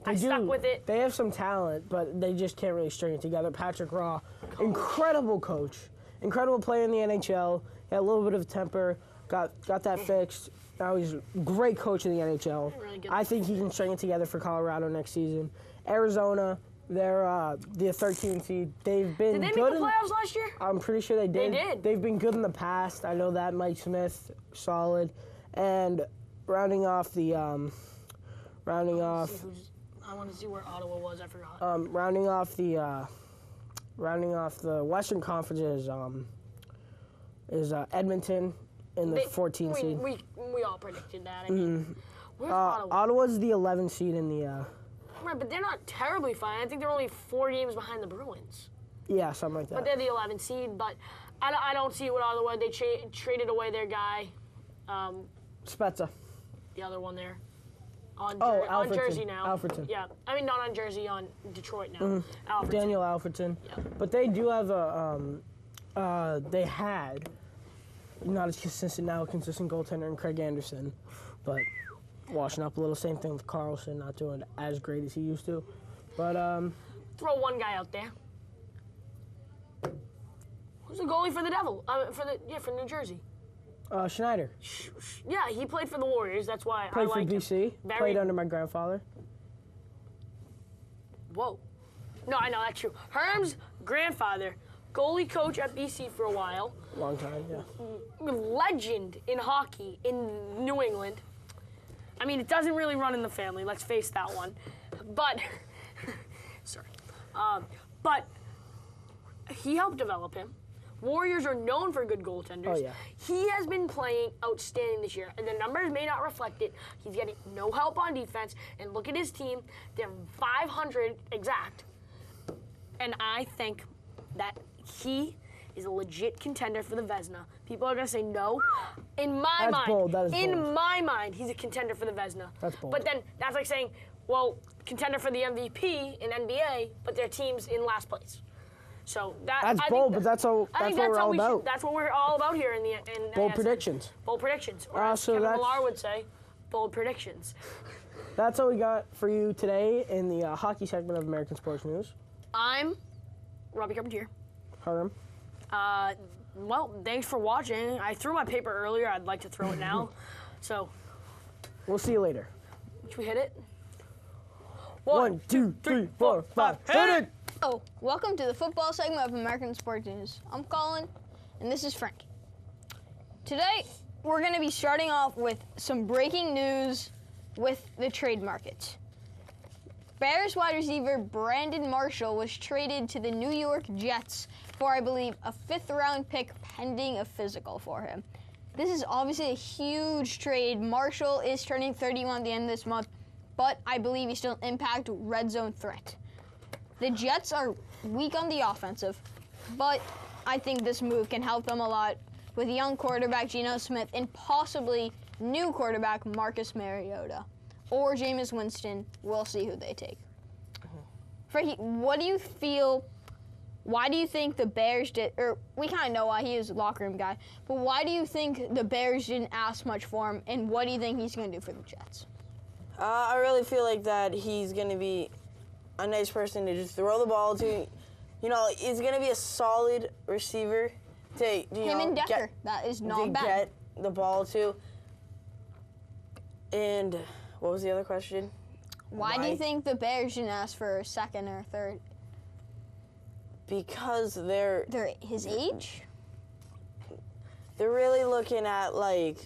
I stuck with it. They have some talent, but they just can't really string it together. Patrick Raw, incredible coach, incredible player in the NHL. He had a little bit of temper, got that fixed. Now he's a great coach in the NHL. Really good. I think he can string it together for Colorado next season. Arizona, they're the 13th seed. They've been Did they make good. the playoffs last year? I'm pretty sure they did. They did. They've been good in the past. I know that. Mike Smith, solid. And rounding off the I want to see where Ottawa was. I forgot. rounding off the Western Conference is Edmonton in the 14th seed. We all predicted that. I mean, where's Ottawa? Ottawa's the 11th seed in the Right, but they're not terribly fine. I think they're only 4 games behind the Bruins. yeah, something like that. But they're the 11th seed. But I don't see it with Ottawa. They traded away their guy, Spezza. the other one there, on Alfredson. Jersey now. Alfredson. Yeah, I mean not on Jersey, on Detroit now. Alfredson. Daniel Alfredson. Yeah. But they do have they had not as consistent goaltender in Craig Anderson, but washing up a little. Same thing with Carlson, not doing as great as he used to. But Throw one guy out there. Who's the goalie for the Devil? For New Jersey. Schneider Yeah, he played for the Warriors. That's why played I for like BC. him. Played under my grandfather. Whoa. No, I know, that's true. Herm's grandfather, goalie coach at BC for a while. Long time, yeah. Legend in hockey in New England. I mean, it doesn't really run in the family. Let's face that one. But, sorry. But he helped develop him. Warriors are known for good goaltenders. Oh, yeah. He has been playing outstanding this year, and the numbers may not reflect it. He's getting no help on defense, and look at his team. They're 500 exact. and I think that he is a legit contender for the Vezina. People are gonna say no. In my That's mind, bold. That is in bold. my mind, he's a contender for the Vezina. That's bold. But then that's like saying, well, contender for the MVP in NBA, but their team's in last place. So That's I bold, think but that's what we're all about. That's what we're all about here in Bold ASN. predictions. Bold predictions. Or as so Kevin that's- Millar would say, bold predictions. That's all we got for you today in the hockey segment of American Sports News. I'm Robbie Carpentier. Herm. Well, thanks for watching. I threw my paper earlier. I'd like to throw it now. So, We'll see you later. should we hit it? 1, 2, 3, 4, 5. Hit it! Oh, welcome to the football segment of American Sports News. I'm Colin, and this is Frank. Today, we're going to be starting off with some breaking news with the trade market. Bears wide receiver Brandon Marshall was traded to the New York Jets for, I believe, a 5th-round pick pending a physical for him. This is obviously a huge trade. Marshall is turning 31 at the end of this month, but I believe he's still an impact red zone threat. The Jets are weak on the offensive, but I think this move can help them a lot with young quarterback Geno Smith and possibly new quarterback Marcus Mariota or Jameis Winston. We'll see who they take. Frankie, what do you feel? Why do you think the Bears did, or we kind of know why, he is a locker room guy, but why do you think the Bears didn't ask much for him, and what do you think he's going to do for the Jets? I really feel like that he's going to be a nice person to just throw the ball to. You know, he's going to be a solid receiver to, Him and Decker, that is not bad. get the ball to. And what was the other question? Why do you think the Bears didn't ask for a 2nd or 3rd? Because they're His age? really looking at, like,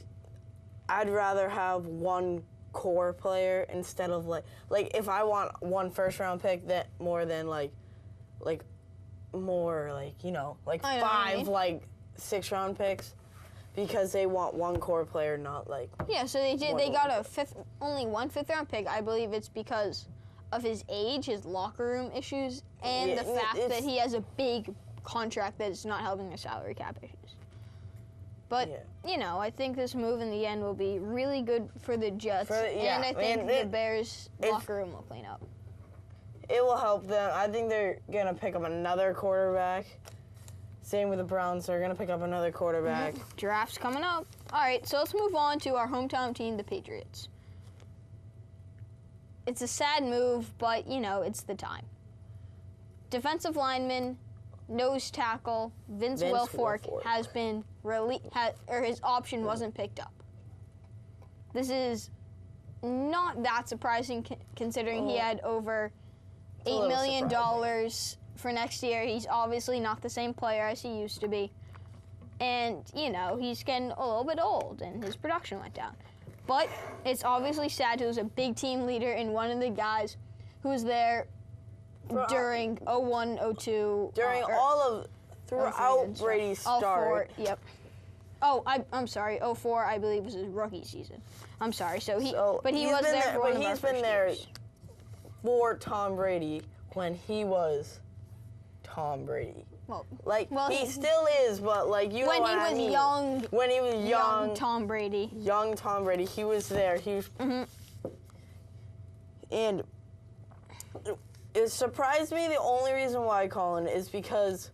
I'd rather have one core player instead of like if I want one 1st-round pick that more than like more like, you know, like I know what you 5 mean. like 6th-round picks, because they want one core player, not like Yeah, so they did. More They than got one. a 5th, only one 5th-round pick. I believe it's because of his age, his locker room issues, and Yeah, the fact that it's- he has a big contract that is not helping their salary cap issues. But Yeah. you know, I think this move in the end will be really good for the Jets, and I think the Bears locker room will clean up. it will help them. I think they're gonna pick up another quarterback. Same with the Browns, they're gonna pick up another quarterback. Draft's coming up. All right, so let's move on to our hometown team, the Patriots. It's a sad move, but, you know, it's the time. Defensive lineman, nose tackle, Vince Wilfork has been his option wasn't picked up. This is not that surprising considering he had over $8 little million surprising. for next year. He's obviously not the same player as he used to be. And, you know, he's getting a little bit old and his production went down. But it's obviously sad. He was a big team leader and one of the guys who was there during 01, 02. During throughout Brady's all start. 4, yep. Oh, I'm sorry. 04, I believe, was his rookie season. I'm sorry. But he he's was been there for one of our he's been first there years. for Tom Brady when he was Tom Brady. Well, he still is, but like you know when what he I was mean. young, When he was young Tom Brady. young Tom Brady, he was there. He was, and it surprised me. The only reason why, Colin, is because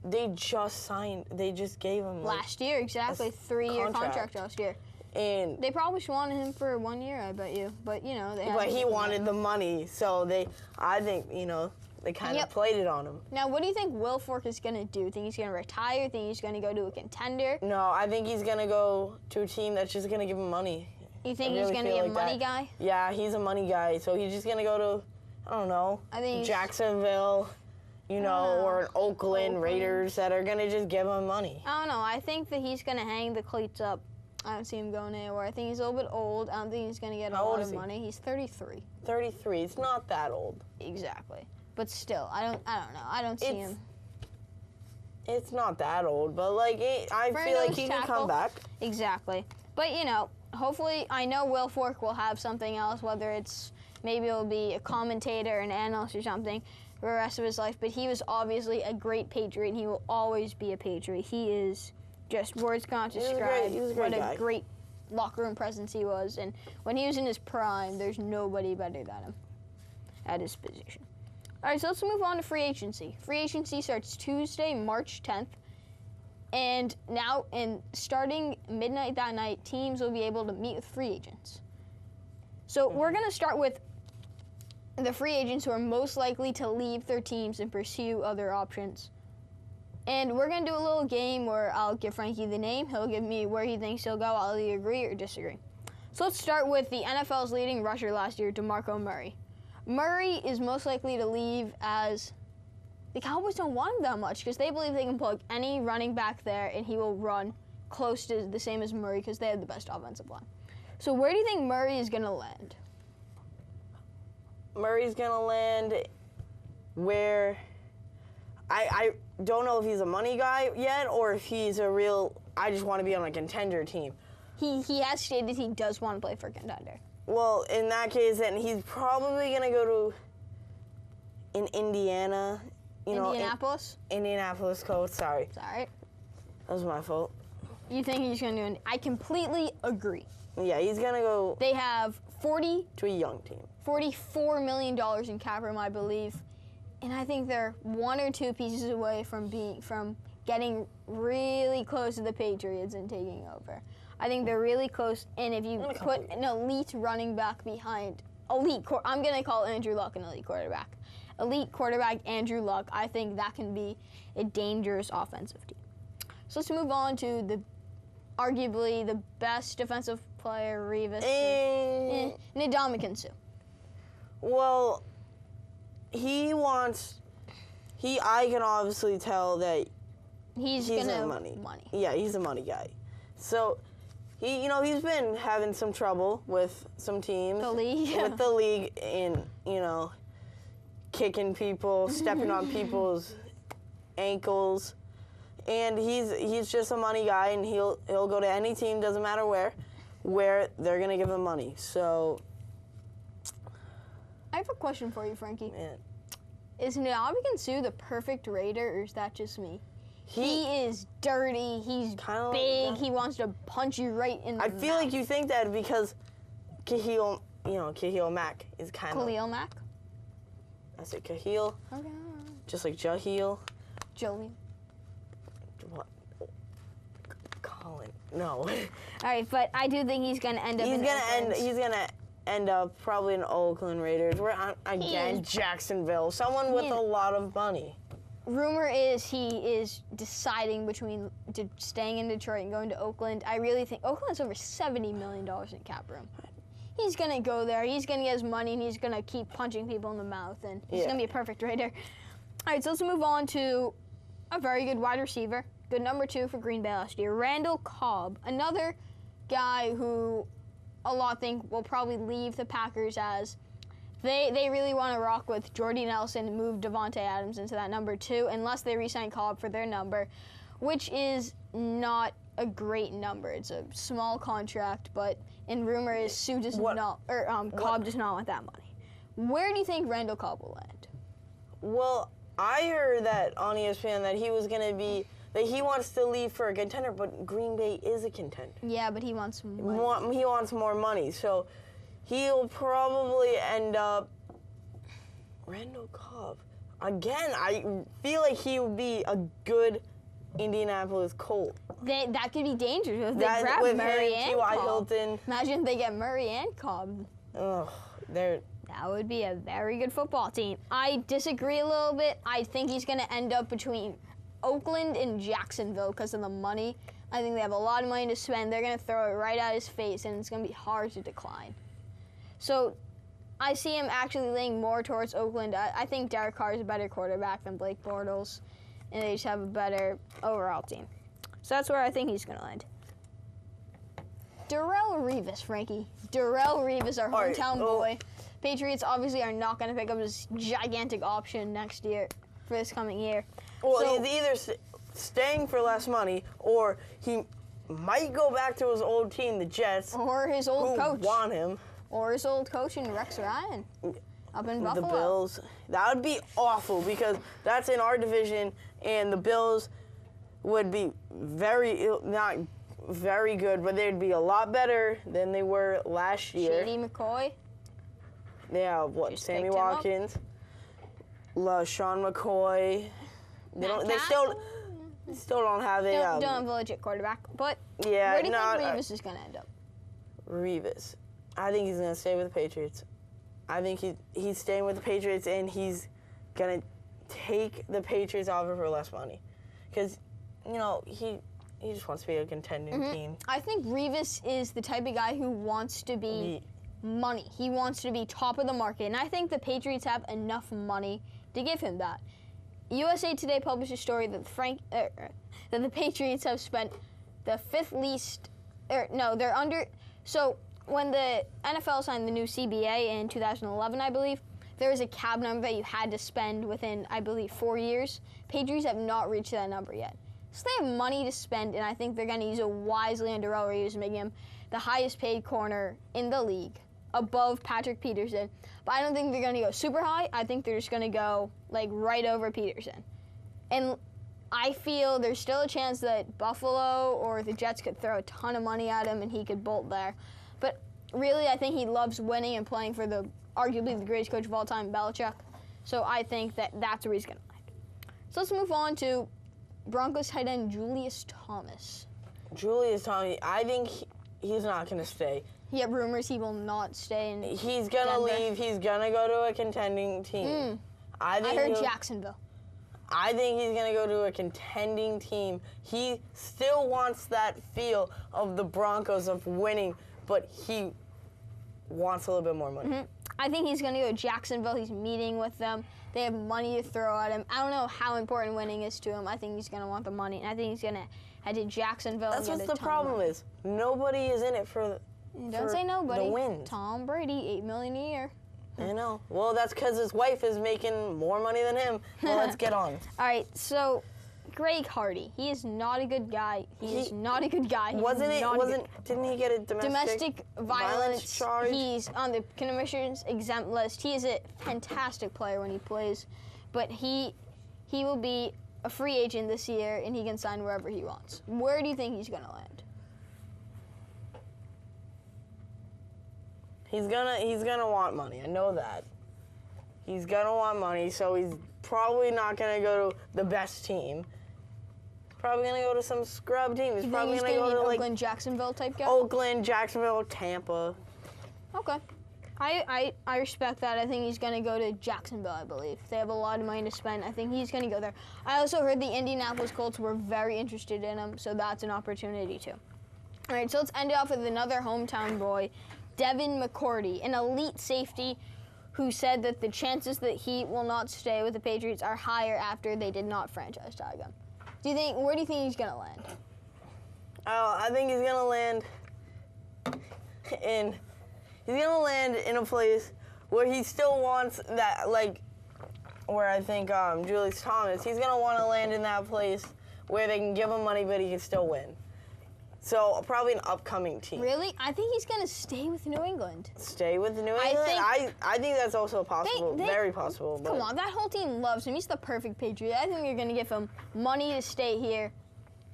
they just gave him Last year, exactly. 3-year contract. contract last year. and They probably just wanted him for 1 year, I bet you. But, you know, they but he wanted the money, so I think they kind of Yep. played it on him. Now, what do you think Wilfork is going to do? Think he's going to retire? Think he's going to go to a contender? No, I think he's gonna go to a team that's just gonna give him money. You think I he's really going to feel be a like money that. guy? Yeah, he's a money guy, so he's just gonna go to, I don't know, I think he's- Jacksonville, or an Oakland Raiders that are gonna just give him money. I don't know. I think that he's going to hang the cleats up. I don't see him going anywhere. I think he's a little bit old. I don't think he's going to get a How old lot is of he? money. He's 33. 33. It's not that old. Exactly. But still, I don't know. I don't see him. It's not that old, but I For a feel like nose he can tackle. come back. Exactly. But, you know, hopefully, I know Wilfork will have something else, whether it's maybe it'll be a commentator, an analyst or something. for the rest of his life, but he was obviously a great Patriot, and he will always be a Patriot. He is just words can't describe what a great locker room presence he was. And when he was in his prime, there's nobody better than him at his position. All right, so let's move on to free agency. Free agency starts Tuesday, March 10th. And starting midnight that night, teams will be able to meet with free agents. So we're going to start with the free agents who are most likely to leave their teams and pursue other options. And we're going to do a little game where I'll give Frankie the name. He'll give me where he thinks he'll go. I'll either agree or disagree. So let's start with the NFL's leading rusher last year, DeMarco Murray. Murray is most likely to leave as the Cowboys don't want him that much because they believe they can plug any running back there and he will run close to the same as Murray because they have the best offensive line. So where do you think Murray is going to land? Murray's going to land where I don't know if he's a money guy yet or if he's a real, I just want to be on a contender team. He has stated he does want to play for a contender. Well, in that case, then he's probably going to go to Indiana. Indianapolis? Indianapolis Colts, sorry. It's all right. That was my fault. You think he's going to do I completely agree. Yeah, he's going to go They have to a young team. $44 million in cap room, I believe. And I think they're one or two pieces away from getting really close to the Patriots and taking over. I think they're really close. And if you put an elite running back behind, I'm going to call Andrew Luck an elite quarterback. Elite quarterback Andrew Luck, I think that can be a dangerous offensive team. So let's move on to arguably the best defensive player, Revis. Ndamukong Suh. Well, I can obviously tell that he's gonna money. Yeah, he's a money guy. So he's been having some trouble with some teams. With the league in, kicking people, stepping on people's ankles. And he's just a money guy, and he'll go to any team, doesn't matter where they're gonna give him money. So I have a question for you, Frankie. Man. Is Ndamukong Suh the perfect Raider, or is that just me? He is dirty. He's big. He wants to punch you right in the mouth. I feel like you think that because Khalil Mack is kind of... Khalil Mack? I said Khalil. Okay. Just like Jahil. Jolene. What? Colin. No. All right, but I do think he's going to end up He's going to end up probably in Oakland Raiders. Jacksonville. Someone with a lot of money. Rumor is he is deciding between staying in Detroit and going to Oakland. I really think Oakland has over $70 million in cap room. He's going to go there. He's going to get his money, and he's going to keep punching people in the mouth, and he's going to be a perfect Raider. All right, so let's move on to a very good wide receiver. Good number 2 for Green Bay last year. Randall Cobb, another guy who a lot think will probably leave the Packers as they really want to rock with Jordy Nelson and move Devontae Adams into that number 2 unless they re-sign Cobb for their number, which is not a great number. It's a small contract, but in rumor is Cobb does not want that money. Where do you think Randall Cobb will land? Well, I heard that on ESPN that he wants to leave for a contender, but Green Bay is a contender. Yeah, but he wants money. He wants more money, so he'll probably end up Randall Cobb. Again, I feel like he would be a good Indianapolis Colt. That could be dangerous if they grab Murray and Cobb. Hilton. Imagine if they get Murray and Cobb. Ugh, that would be a very good football team. I disagree a little bit. I think he's going to end up between Oakland and Jacksonville because of the money. I think they have a lot of money to spend. They're going to throw it right at his face, and it's going to be hard to decline. So I see him actually leaning more towards Oakland. I think Derek Carr is a better quarterback than Blake Bortles, and they just have a better overall team. So that's where I think he's going to land. Darrelle Revis, Frankie. Darrelle Revis, our hometown boy. Patriots obviously are not going to pick up this gigantic option next year for this coming year. Well, he's either staying for less money, or he might go back to his old team, the Jets. Or his old coach. Who want him. Or his old coach in Rex Ryan. up in the Buffalo. Bills. That would be awful because that's in our division, and the Bills would be not very good, but they'd be a lot better than they were last year. Shady McCoy. Yeah, what? Just Sammy picked him up. Watkins, Sean McCoy. They still don't have a. Don't have a legit quarterback. But Yeah, where do you no, think Revis is going to end up? Revis. I think he's gonna stay with the Patriots. I think he's staying with the Patriots, and he's gonna take the Patriots offer for less money, because he just wants to be a contending team. I think Revis is the type of guy who wants to be money. He wants to be top of the market, and I think the Patriots have enough money to give him that. USA Today published a story that that the Patriots have spent the fifth least. They're under. So when the NFL signed the new CBA in 2011, I believe, there was a cap number that you had to spend within, I believe, 4 years. Patriots have not reached that number yet. So they have money to spend, and I think they're going to use it wisely under Darrelle Reeves, making him the highest paid corner in the league, above Patrick Peterson. But I don't think they're going to go super high. I think they're just going to go right over Peterson. And I feel there's still a chance that Buffalo or the Jets could throw a ton of money at him and he could bolt there. But really, I think he loves winning and playing for arguably the greatest coach of all time, Belichick. So I think that's where he's going to land. So let's move on to Broncos tight end Julius Thomas. Julius Thomas, I think he's not going to stay. He had rumors he will not stay in He's going to leave. He's going to go to a contending team. I heard Jacksonville. I think he's going to go to a contending team. He still wants that feel of the Broncos of winning, but he wants a little bit more money. I think he's going to go to Jacksonville. He's meeting with them. They have money to throw at him. I don't know how important winning is to him. I think he's going to want the money, and I think he's going to head to Jacksonville. That's what the problem is. Nobody is in it for Don't say nobody. The wins. Tom Brady, $8 million a year. I know. Well, that's because his wife is making more money than him. Well, let's get on. All right, so Greg Hardy. He is not a good guy. He is not a good guy. Didn't he get a domestic violence charge? He's on the commissioner's exempt list. He is a fantastic player when he plays, but he will be a free agent this year, and he can sign wherever he wants. Where do you think he's going to land? He's gonna want money. I know that. He's gonna want money, so he's probably not gonna go to the best team. Probably gonna go to some scrub team. He's probably gonna go to Oakland, Jacksonville type guy. Oakland, Jacksonville, Tampa. Okay. I respect that. I think he's going to go to Jacksonville, I believe. They have a lot of money to spend. I think he's going to go there. I also heard the Indianapolis Colts were very interested in him, so that's an opportunity too. All right, so let's end it off with another hometown boy, Devin McCourty, an elite safety who said that the chances that he will not stay with the Patriots are higher after they did not franchise tag him. Where do you think he's going to land? Oh, I think he's going to land in a place where he still wants that, where I think Julius Thomas, he's going to want to land in that place where they can give him money, but he can still win. So probably an upcoming team. Really? I think he's going to stay with New England. Stay with New England? I think that's also possible. Very possible. Come on, that whole team loves him. He's the perfect Patriot. I think they're going to give him money to stay here.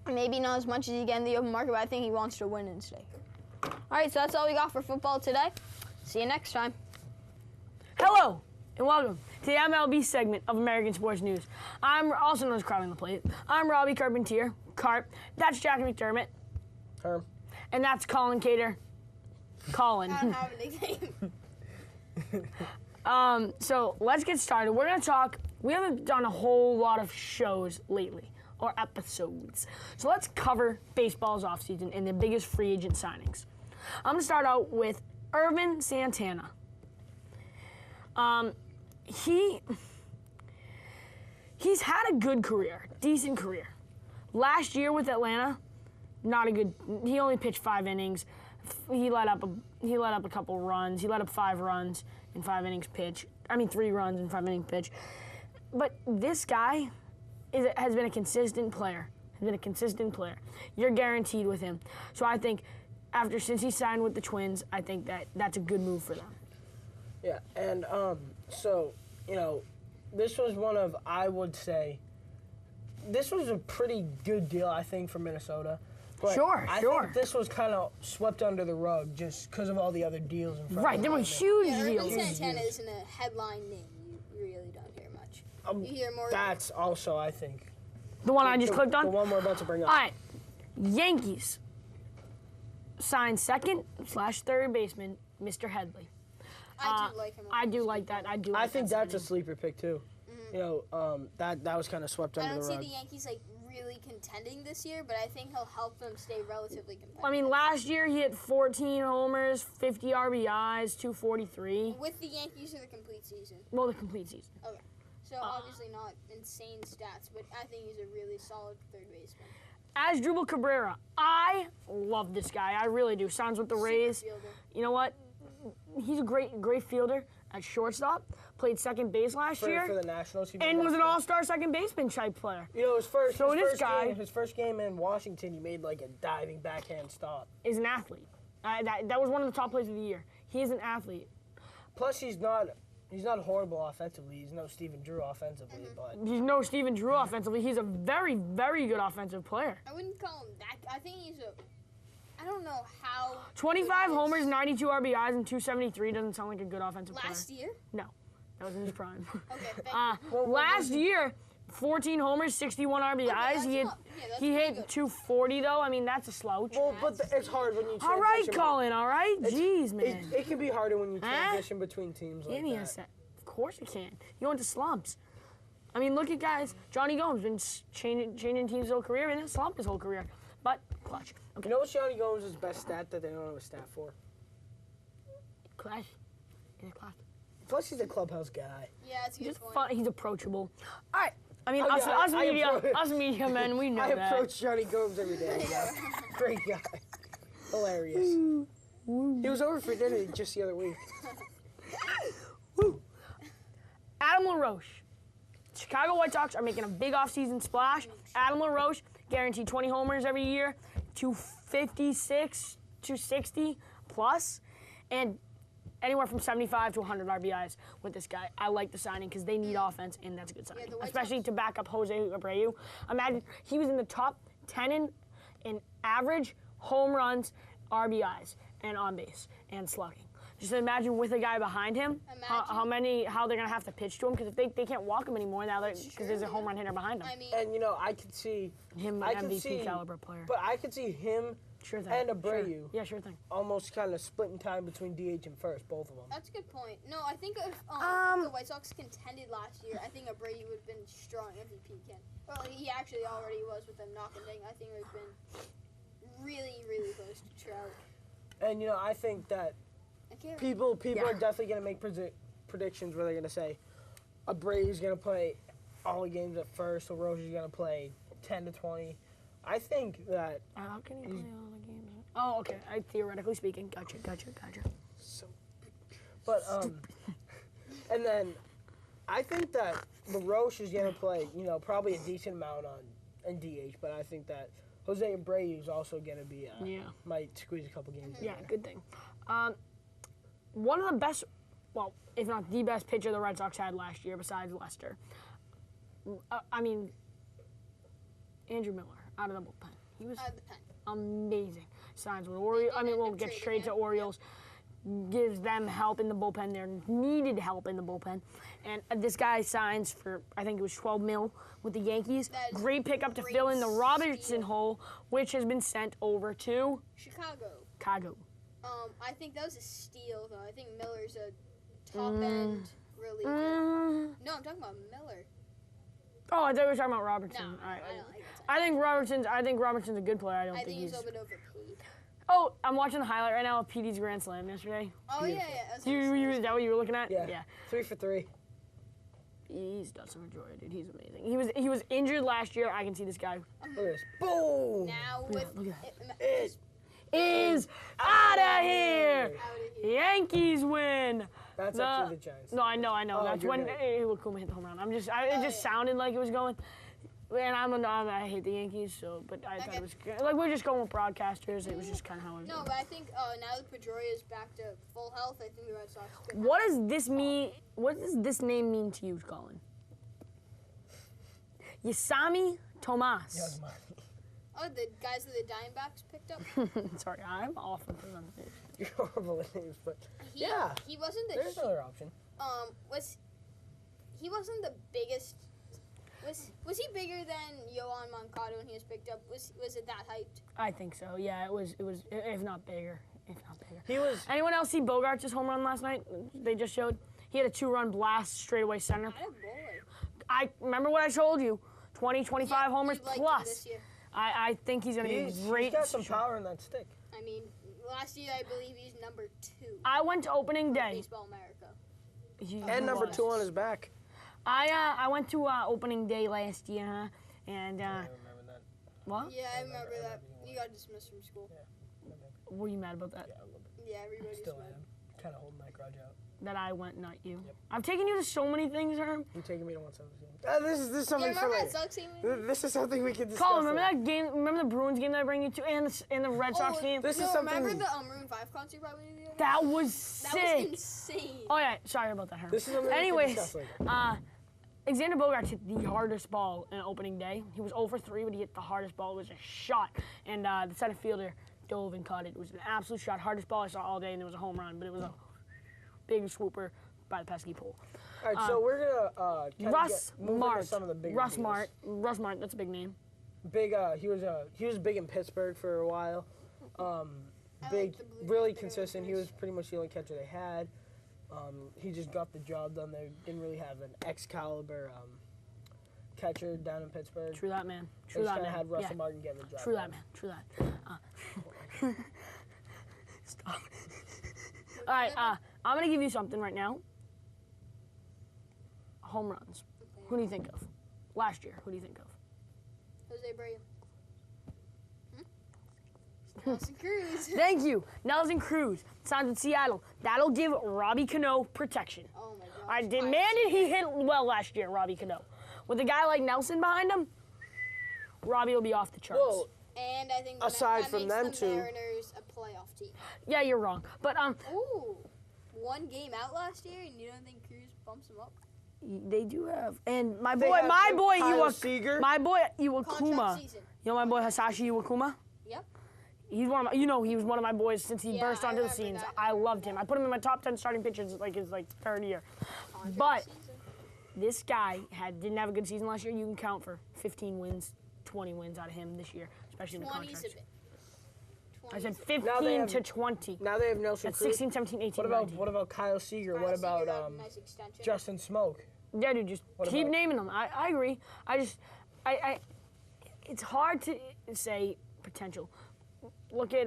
Maybe not as much as he can in the open market, but I think he wants to win and stay. All right, so that's all we got for football today. See you next time. Hello, and welcome to the MLB segment of American Sports News. I'm also known as Crowding the Plate. I'm Robbie Carpentier, Carp. That's Jack McDermott. Herm. And that's Colin Cater. Colin. I don't have a nickname. So let's get started. We're going to talk. We haven't done a whole lot of shows lately, or episodes. So let's cover baseball's offseason and the biggest free agent signings. I'm going to start out with Irvin Santana. He's had a good career, decent career. Last year with Atlanta, not a good. He only pitched 5 innings. He let up a couple runs. He let up 5 runs in 5 innings pitch. 3 runs in 5 innings pitch. But this guy has been a consistent player. You're guaranteed with him. So I think since he signed with the Twins, I think that's a good move for them. Yeah, and so this was one of, I would say, this was a pretty good deal, I think, for Minnesota. But Sure. I think this was kind of swept under the rug just because of all the other deals in front. Right, of there were them. huge Yeah, Urban deals. Santana isn't a headline name. You really don't hear much. You hear more. That's also, I think, The one I just clicked on? the one we're about to bring up. All right, Yankees signed second/third baseman, Mr. Headley. I do like him. I do like that. I do. I Like think that that's a signing. sleeper pick too. That was kind of swept I under don't the see rug. the Yankees really contending this year, but I think he'll help them stay relatively competitive. I mean, last year he hit 14 homers, 50 RBIs, 243. with the Yankees or the complete season. Well, the complete season. Okay. So obviously not insane stats, but I think he's a really solid third baseman. Asdrubal Cabrera, I love this guy. I really do. Signs with the Rays. Super fielder. You know what? He's a great fielder at shortstop. Played second base last year. For the Nationals, he And made was that an switch. all-star second baseman type player. His first. So his this first guy- game, his first game in Washington, he made like a diving backhand stop. Is an athlete. That was one of the top plays of the year. He is an athlete. Plus, he's not horrible offensively. He's no Steven Drew offensively, but He's no Steven Drew offensively. He's a very, very good offensive player. I wouldn't call him that. I think he's a. I don't know how. 25 good he is. homers, 92 RBIs, and 273 doesn't sound like a good offensive Last player. year? No, that was in his prime. Okay, thank you. Last year, 14 homers, 61 RBIs. that's he hit, not- yeah, that's he pretty hit good. 240 though. I mean, that's a slouch. it's hard when you transition. All right, Colin. All right. Jeez, man. It can be harder when you Huh? transition between teams like Give me that. a sec. Of course you can. You went to slumps. I mean, look at guys. Johnny Gomes been changing teams his whole career, and then slump his whole career. But clutch. Okay. You know what's Johnny Gomes' best stat that they don't have a stat for? Clutch. Yeah, clutch. Plus, he's a clubhouse guy. Yeah, that's a good He's point. fun. He's approachable. All right. I mean, Oh, us, yeah, us I media, approach- us media men, we know I that. approach Johnny Gomes every day. Yeah. Great guy. Hilarious. He was over for dinner just the other week. Adam LaRoche. Chicago White Sox are making a big offseason splash. Adam LaRoche guaranteed 20 homers every year, 256, 260 plus, and anywhere from 75 to 100 RBIs with this guy. I like the signing because they need offense, and that's a good signing, the White especially Sox- to back up Jose Abreu. Imagine he was in the top 10 in average home runs, RBIs, and on base and slugging. Just imagine with a guy behind him, how they're gonna have to pitch to him because if they can't walk him anymore now because there's a home run hitter behind him. I mean, And I could see Him, I an can MVP see- caliber player. But I could see him Sure thing. and Sure. Abreu Yeah, sure thing. almost kind of splitting time between DH and first, both of them. that's a good point. No, I think if the White Sox contended last year, I think Brady would have been strong MVP can. Well, he actually already was with them knocking down. I think it would have been really, really close to Trout. And I think that I can't people Yeah. are definitely going to make predictions where they're going to say Abreu's going to play all the games at first, or Roche is going to play 10 to 20. I think that How can he play all the games? Oh, okay. Theoretically speaking, gotcha. so, but and then I think that LaRoche is going to play, probably a decent amount in DH, but I think that Jose Abreu is also going to be might squeeze a couple games. in Yeah, there. good thing. One of the best, well, if not the best pitcher the Red Sox had last year, besides Lester. Andrew Miller out of the bullpen. He was out of the pen. amazing. Signs with Orioles. I mean, end we'll up get trading straight to him. Orioles. Gives them help in the bullpen. They needed help in the bullpen. And this guy signs for, I think it was $12 million with the Yankees. That is Great pickup to great fill in the Robertson steal. hole, which has been sent over to Chicago. Chicago. I think that was a steal, though. I think Miller's a top end reliever. No, I'm talking about Miller. Oh, I thought we were talking about Robertson. No, All right. I don't like that. I think Robertson's a good player. I don't I think think he's. he's a little bit overpaid. Oh, I'm watching the highlight right now of PD's Grand Slam yesterday. Oh, yeah. That's Is that what you were looking at? Yeah. 3 for 3. He's done some enjoy, dude. He's amazing. He was injured last year. I can see this guy Look at this. Boom! Now Look with at that. It's is out of here. out of here. Yankees win. That's actually the Giants. No, I know. Oh, That's you're when right. Wakuma hit the home run. It just sounded like it was going. And I hate the Yankees, so but I thought it was good. Like we're just going with broadcasters. It was just kind of how it was. No, but I think now that Pedroia is back to full health, I think the Red Sox. What does this mean? What does this name mean to you, Colin? Yasami Tomas. Oh, the guys that the Diamondbacks picked up. Sorry, I'm awful pronunciation. You're horrible at names, but He wasn't the. there's another option. He wasn't the biggest. Was he bigger than Yohan Moncada when he was picked up? Was it that hyped? I think so. Yeah, it was if not bigger. He was. Anyone else see Bogarts' home run last night? They just showed. He had a 2-run blast straightaway center. I remember what I told you. 20, 25 homers plus. This year. I think he's going to be great. He's got some power in that stick. I mean, last year I believe he's number 2. I went to opening day. Baseball America. And number 2 on his back. I went to opening day last year, and I remember that. what? Yeah, I remember that. You got dismissed from school. Were you mad about that? Yeah, a little bit. Yeah, everybody's Still mad. am. Kind of holding that grudge out. That I went, not you. Yep. I've taken you to so many things, Herm. You're taking me to one Sox game. This is Yeah, something for remember that later. Sox team? This is something we can discuss. Colin, remember later. that game? Remember the Bruins game that I bring you to, and the Red Sox game? This no, is something. remember the Maroon 5 concert probably the other day? That was sick. That was insane. Oh yeah, sorry about that, Herm. This is something we can Anyways, discuss later. Alexander Bogarts hit the hardest ball in opening day. He was 0 for 3, but he hit the hardest ball. It was a shot, and the center fielder dove and caught it. It was an absolute shot, hardest ball I saw all day, and it was a home run. But it was a big swooper by the pesky pole. All right, so we're gonna move into some of the bigger Russ deals. Mart, that's a big name. Big. He was big in Pittsburgh for a while. Big, like the Blue really Jays consistent. He Raiders. was pretty much the only catcher they had. He just got the job done. They didn't really have an Excalibur catcher down in Pittsburgh. True that, man. They True just that, kind of man. had Russell Yeah. Martin get the job. True that, done. man. True that. Stop. All right, I'm gonna give you something right now. Home runs. Who do you think of? Last year, who do you think of? Jose Abreu. Nelson Cruz. Thank you, Nelson Cruz. Signs in Seattle. That'll give Robbie Cano protection. Oh my gosh. I demanded he hit well last year, Robbie Cano. With a guy like Nelson behind him, Robbie will be off the charts. Well, And I think Aside that from makes them the two- Mariners a playoff team. Yeah, you're wrong. But Ooh, one game out last year, and you don't think Cruz bumps him up? they do have, and my They boy, have Kyle Seager. my boy Contract Iwakuma. season. You know my boy Hasashi Iwakuma? Yep. He's one of my, he was one of my boys since he Yeah, burst I onto the remember scenes. that. I loved him. I put him in my top 10 starting pitchers like his third year. Contract But season. this guy didn't have a good season last year. You can count for 15 wins, 20 wins out of him this year, especially in the 20's a contracts. bit. I said 20's 15 have- to 20. Now they have Nelson That's Cruz. 16, 17, 18, What 19. about Kyle Seager? Kyle What Seager about got a nice extension. Justin Smoke? Yeah, dude, just What keep about- naming them. I agree. It's hard to say potential. Look at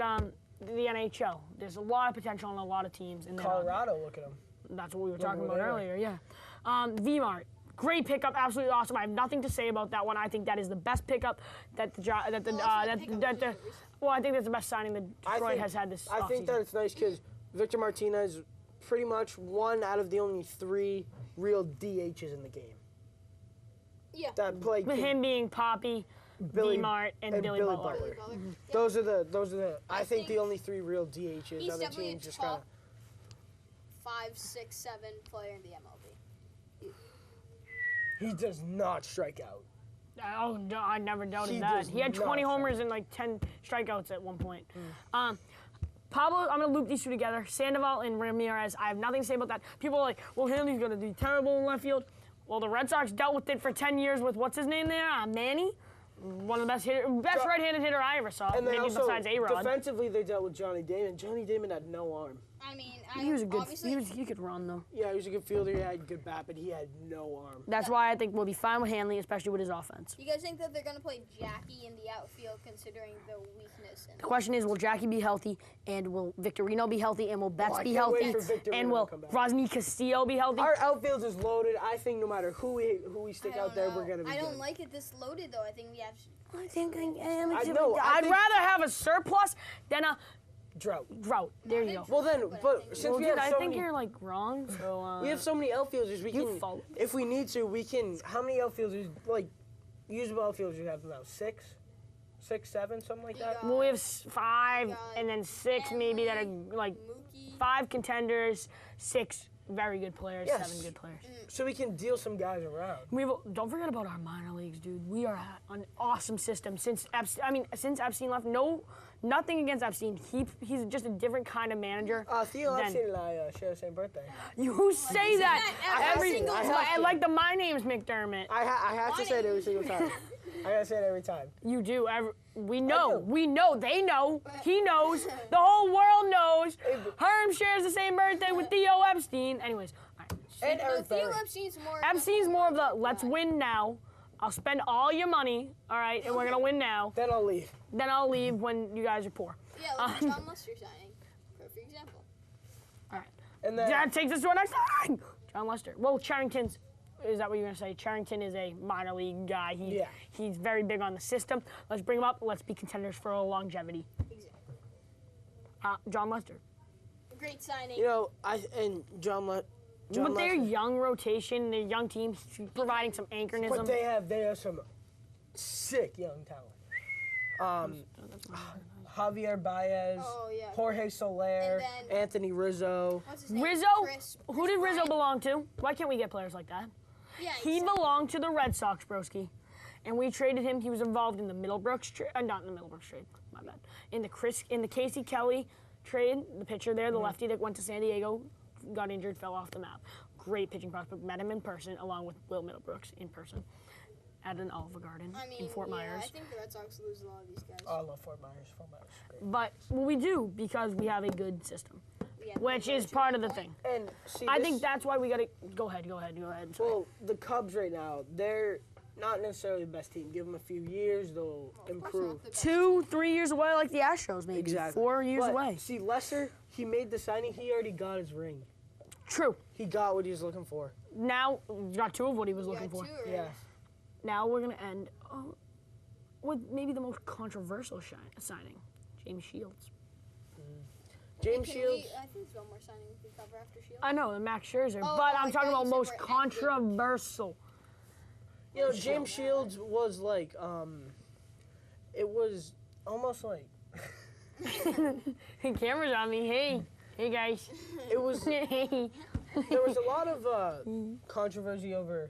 the NHL. There's a lot of potential on a lot of teams. In Colorado, look at him. That's what we were talking where about they are. earlier, yeah. V-Mart, great pickup, absolutely awesome. I have nothing to say about that one. I think that is the best pickup well, I think that's the best signing that Detroit has had this I think offseason. that it's nice because Victor Martinez pretty much one out of the only 3 real DHs in the game. Yeah. That play. With him being Poppy, Billy- V-Mart, and Billy Butler. Billy Butler. Mm-hmm. Yep. Those are the. I think the think only 3 real DHs. He's Other definitely a teams just kind of. top 5, 6, 7 player in the MLB. He does not strike out. Oh, no, I never doubted He that. does He had not 20 strike homers and like 10 strikeouts at one point. Pablo, I'm going to loop these two together. Sandoval and Ramirez, I have nothing to say about that. People are like, well, Hanley's going to do terrible in left field. Well, the Red Sox dealt with it for 10 years with, what's his name there? Manny? One of the best right-handed hitter I ever saw, And they maybe also besides A-Rod. defensively they dealt with Johnny Damon. Johnny Damon had no arm. I mean, He was a good, obviously, he could run, though. Yeah, he was a good fielder. He had good bat, but he had no arm. That's why I think we'll be fine with Hanley, especially with his offense. You guys think that they're going to play Jackie in the outfield considering the weakness? The question is, will Jackie be healthy, and will Victorino be healthy, and will Betts I be can't wait healthy, for Victorino and to will come back. Rosny Castillo be healthy? Our outfield is loaded. I think no matter who we stick I out don't there, know. we're gonna be I don't good. like it this loaded though. I think we have. I think I am. I know, I I'd think- rather have a surplus than a Drought. drought. There you go. Well then, But I but think- since Well, we dude, have I so think many, you're like wrong. So we have so many outfielders. We You can, follow. if we need to, we can. How many outfielders? Like usable outfielders you have now? 6, 7, something like that? Well, we have 5 and then 6 maybe that are like Mookie. 5 contenders, 6 very good players, Yes. 7 good players. So we can deal some guys around. Don't forget about our minor leagues, dude. We are an awesome system since Epstein left. Nothing against Epstein. He's just a different kind of manager. Theo than- Epstein and I share the same birthday. You say that every single time. like my name's McDermott. I have to say it every single time. I gotta say it every time. You do. We know. do. We know. They know. He knows. The whole world knows. Herm shares the same birthday with Theo Epstein. Anyways, all right. And No, Eric Theo Berry. Epstein's more of the let's win now. I'll spend all your money, all right, and we're gonna win now. Then I'll leave. Then I'll leave when you guys are poor. Yeah, like the John Lester signing. Perfect example. All right. And then That takes us to our next thing. John Lester. Well, Charrington's. Is that what you're gonna say? Charrington is a minor league guy. Yeah. He's very big on the system. Let's bring him up. Let's be contenders for longevity. Exactly. John Lester. Great signing. you know, John But Lester. their young rotation, their young team, providing some anchorism. But they have some sick young talent. Javier Baez, Oh, yeah. Jorge Soler, And then- Anthony Rizzo. What's his name? Rizzo. Chris Who did Rizzo Bryant. belong to? Why can't we get players like that? Yeah, He belonged to the Red Sox, broski. And we traded him. He was involved in the Middlebrooks trade. Not in the Middlebrooks trade. My bad. In the Casey Kelly trade, the pitcher there, the lefty that went to San Diego, got injured, fell off the map. Great pitching prospect. Met him in person, along with Will Middlebrooks in person, at an Olive Garden I mean, in Fort yeah, Myers. I think the Red Sox lose a lot of these guys. Oh, I love Fort Myers. Fort Myers is great. But we do because we have a good system, Yeah, which that's is part of the thing. And see, I this- think that's why we gotta go ahead. Sorry. Well, the Cubs right now, they're not necessarily the best team. Give them a few years, they'll improve. 2-3 years away, like the Astros, maybe. Exactly. 4 years But, away. See, Lester, he made the signing. He already got his ring. True. He got what he was looking for. Now we got 2 of what he was looking for. Yeah. Now we're gonna end with maybe the most controversial signing, James Shields. James Shields. I think there's one more signing we could cover after Shields. I know, the Max Scherzer, Oh, but I I'm thought talking you about said most we're ending. controversial. You know, James Shields was like, it was almost like, Camera's on me. Hey guys. it was, Hey. there was a lot of controversy over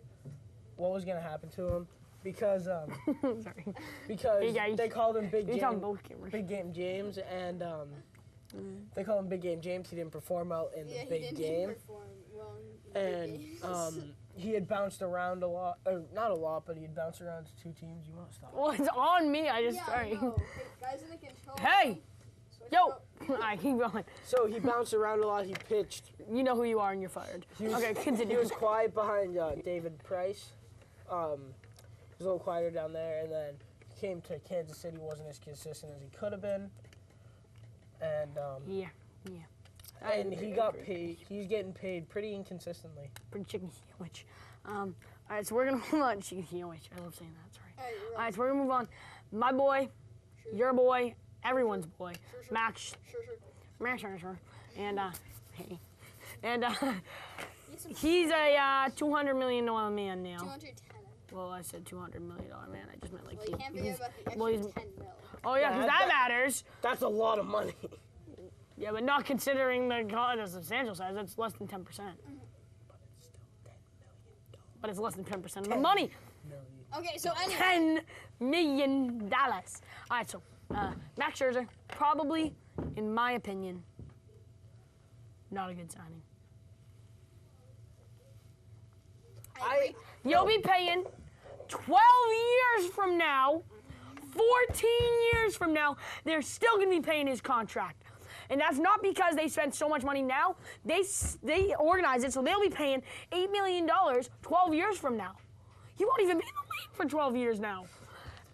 what was going to happen to him because Sorry. because Hey, guys. they called him He's on both cameras. Big Game James, and they called him Big Game James. He didn't perform well in Yeah, the he big didn't game, perform well in the big and games. he had bounced around a lot, or not a lot, but he had bounced around to 2 teams. You want to stop? Well, it's on me. I just Yeah, sorry. I know. Hey, guys in the control. Hey! Switch Yo! up. Alright, keep going. So he bounced around a lot. He pitched. You know who you are and you're fired. Okay, He continue. was quiet behind David Price. He was a little quieter down there, and then came to Kansas City. Wasn't as consistent as he could have been, and Yeah. and he got paid. He's getting paid pretty inconsistently. Pretty chicken sandwich. Alright, so we're gonna move on. Chicken sandwich. I love saying that. Sorry. Hey, you're right. Alright, so we're gonna move on. My boy, your boy, everyone's boy, Sure. Max Sure. and hey, and Get some he's a $200 million man now. 210. Well, I said $200 million man. I just meant like Well, you can't forget about the extra well, he's- 10 mil. Oh yeah, because Yeah, that that- matters. That's a lot of money. Yeah, but not considering the substantial size. That's less than 10%. But it's less than 10% of the money. Okay, so anyway. $10 million. All right, so Max Scherzer, probably, in my opinion, not a good signing. I agree. You'll be paying 12 years from now, 14 years from now, they're still going to be paying his contract. And that's not because they spent so much money now. They organize it so they'll be paying $8 million 12 years from now. He won't even be in the league for 12 years now.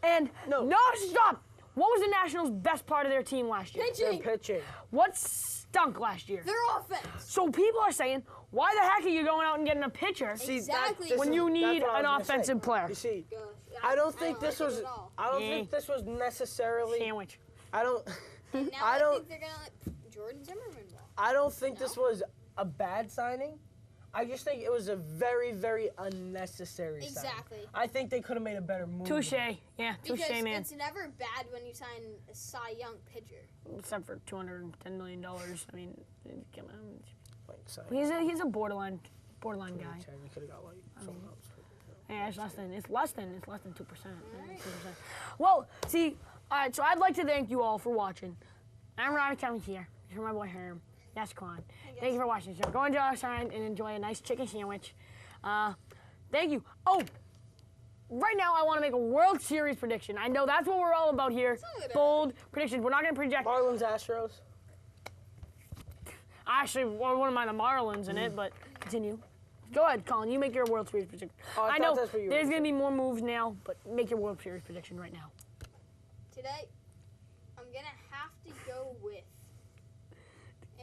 And no, stop. What was the Nationals' best part of their team last year? They're Pitching. pitching. What stunk last year? Their offense. So people are saying, why the heck are you going out and getting a pitcher See, Exactly. this when is- you that's need what I an was gonna say. offensive player? You see, Gosh, I don't think like this it was. at all. I don't Yeah. think this was necessarily. Sandwich. I don't. And now I I don't. think they're gonna let Jordan Zimmerman walk. I don't think this was a bad signing. I just think it was a very, very unnecessary sign. Exactly. I think they could have made a better move. Touche. Yeah, touche, Because man. it's never bad when you sign a Cy Young pitcher. Except for $210 million. I mean, come on. Like, so, He's a borderline guy. We could have got like someone else. Yeah, it's less than 2%. It's less than 2%. 2%. Well, see, all right. So I'd like to thank you all for watching. I'm Ronnie coming here. Here's my boy Herm. Yes, Quan. Thank you for watching. So go enjoy our sign and enjoy a nice chicken sandwich. Thank you. Oh, right now I want to make a World Series prediction. I know that's what we're all about here. Bold predictions. We're not going to project. Marlins, Astros. Actually, one of mine, the Marlins in it, but continue. Go ahead, Colin. You make your World Series prediction. Oh, I thought know that's what you were there's gonna going to be more moves now, but make your World Series prediction right now. Today, I'm going to have to go with.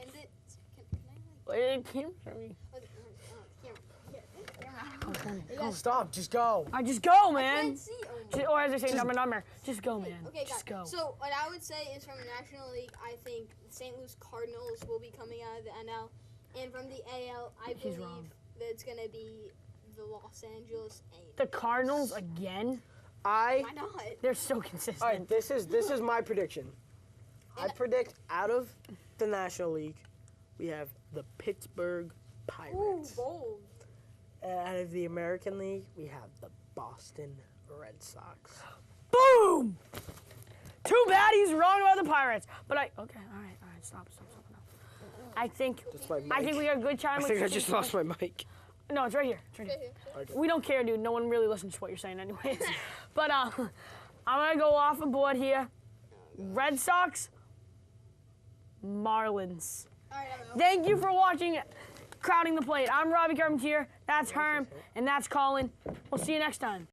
And it's. Wait, camera. Stop. Just go. I just go, man. I can't see. Or as they say, number. Just go, man. Okay, just guys. go. So what I would say is from the National League, I think the St. Louis Cardinals will be coming out of the NL, and from the AL, I He's believe wrong. that it's gonna be the Los Angeles Angels. The Cardinals again? Why not? They're so consistent. All right, this is my prediction. I predict out of the National League, we have the Pittsburgh Ooh, Pirates. bold. Out of the American League, we have the Boston Red Sox. Boom! Too bad he's wrong about the Pirates. But all right, stop. No. I think we got a good time. I think I just lost my mic. No, it's right here. It's right here. Okay. We don't care, dude. No one really listens to what you're saying anyways. But I'm gonna go off the board here. Red Sox, Marlins. All right, Thank you for watching Crowding the Plate. I'm Robbie Carpentier. That's Herm, and that's Colin. We'll see you next time.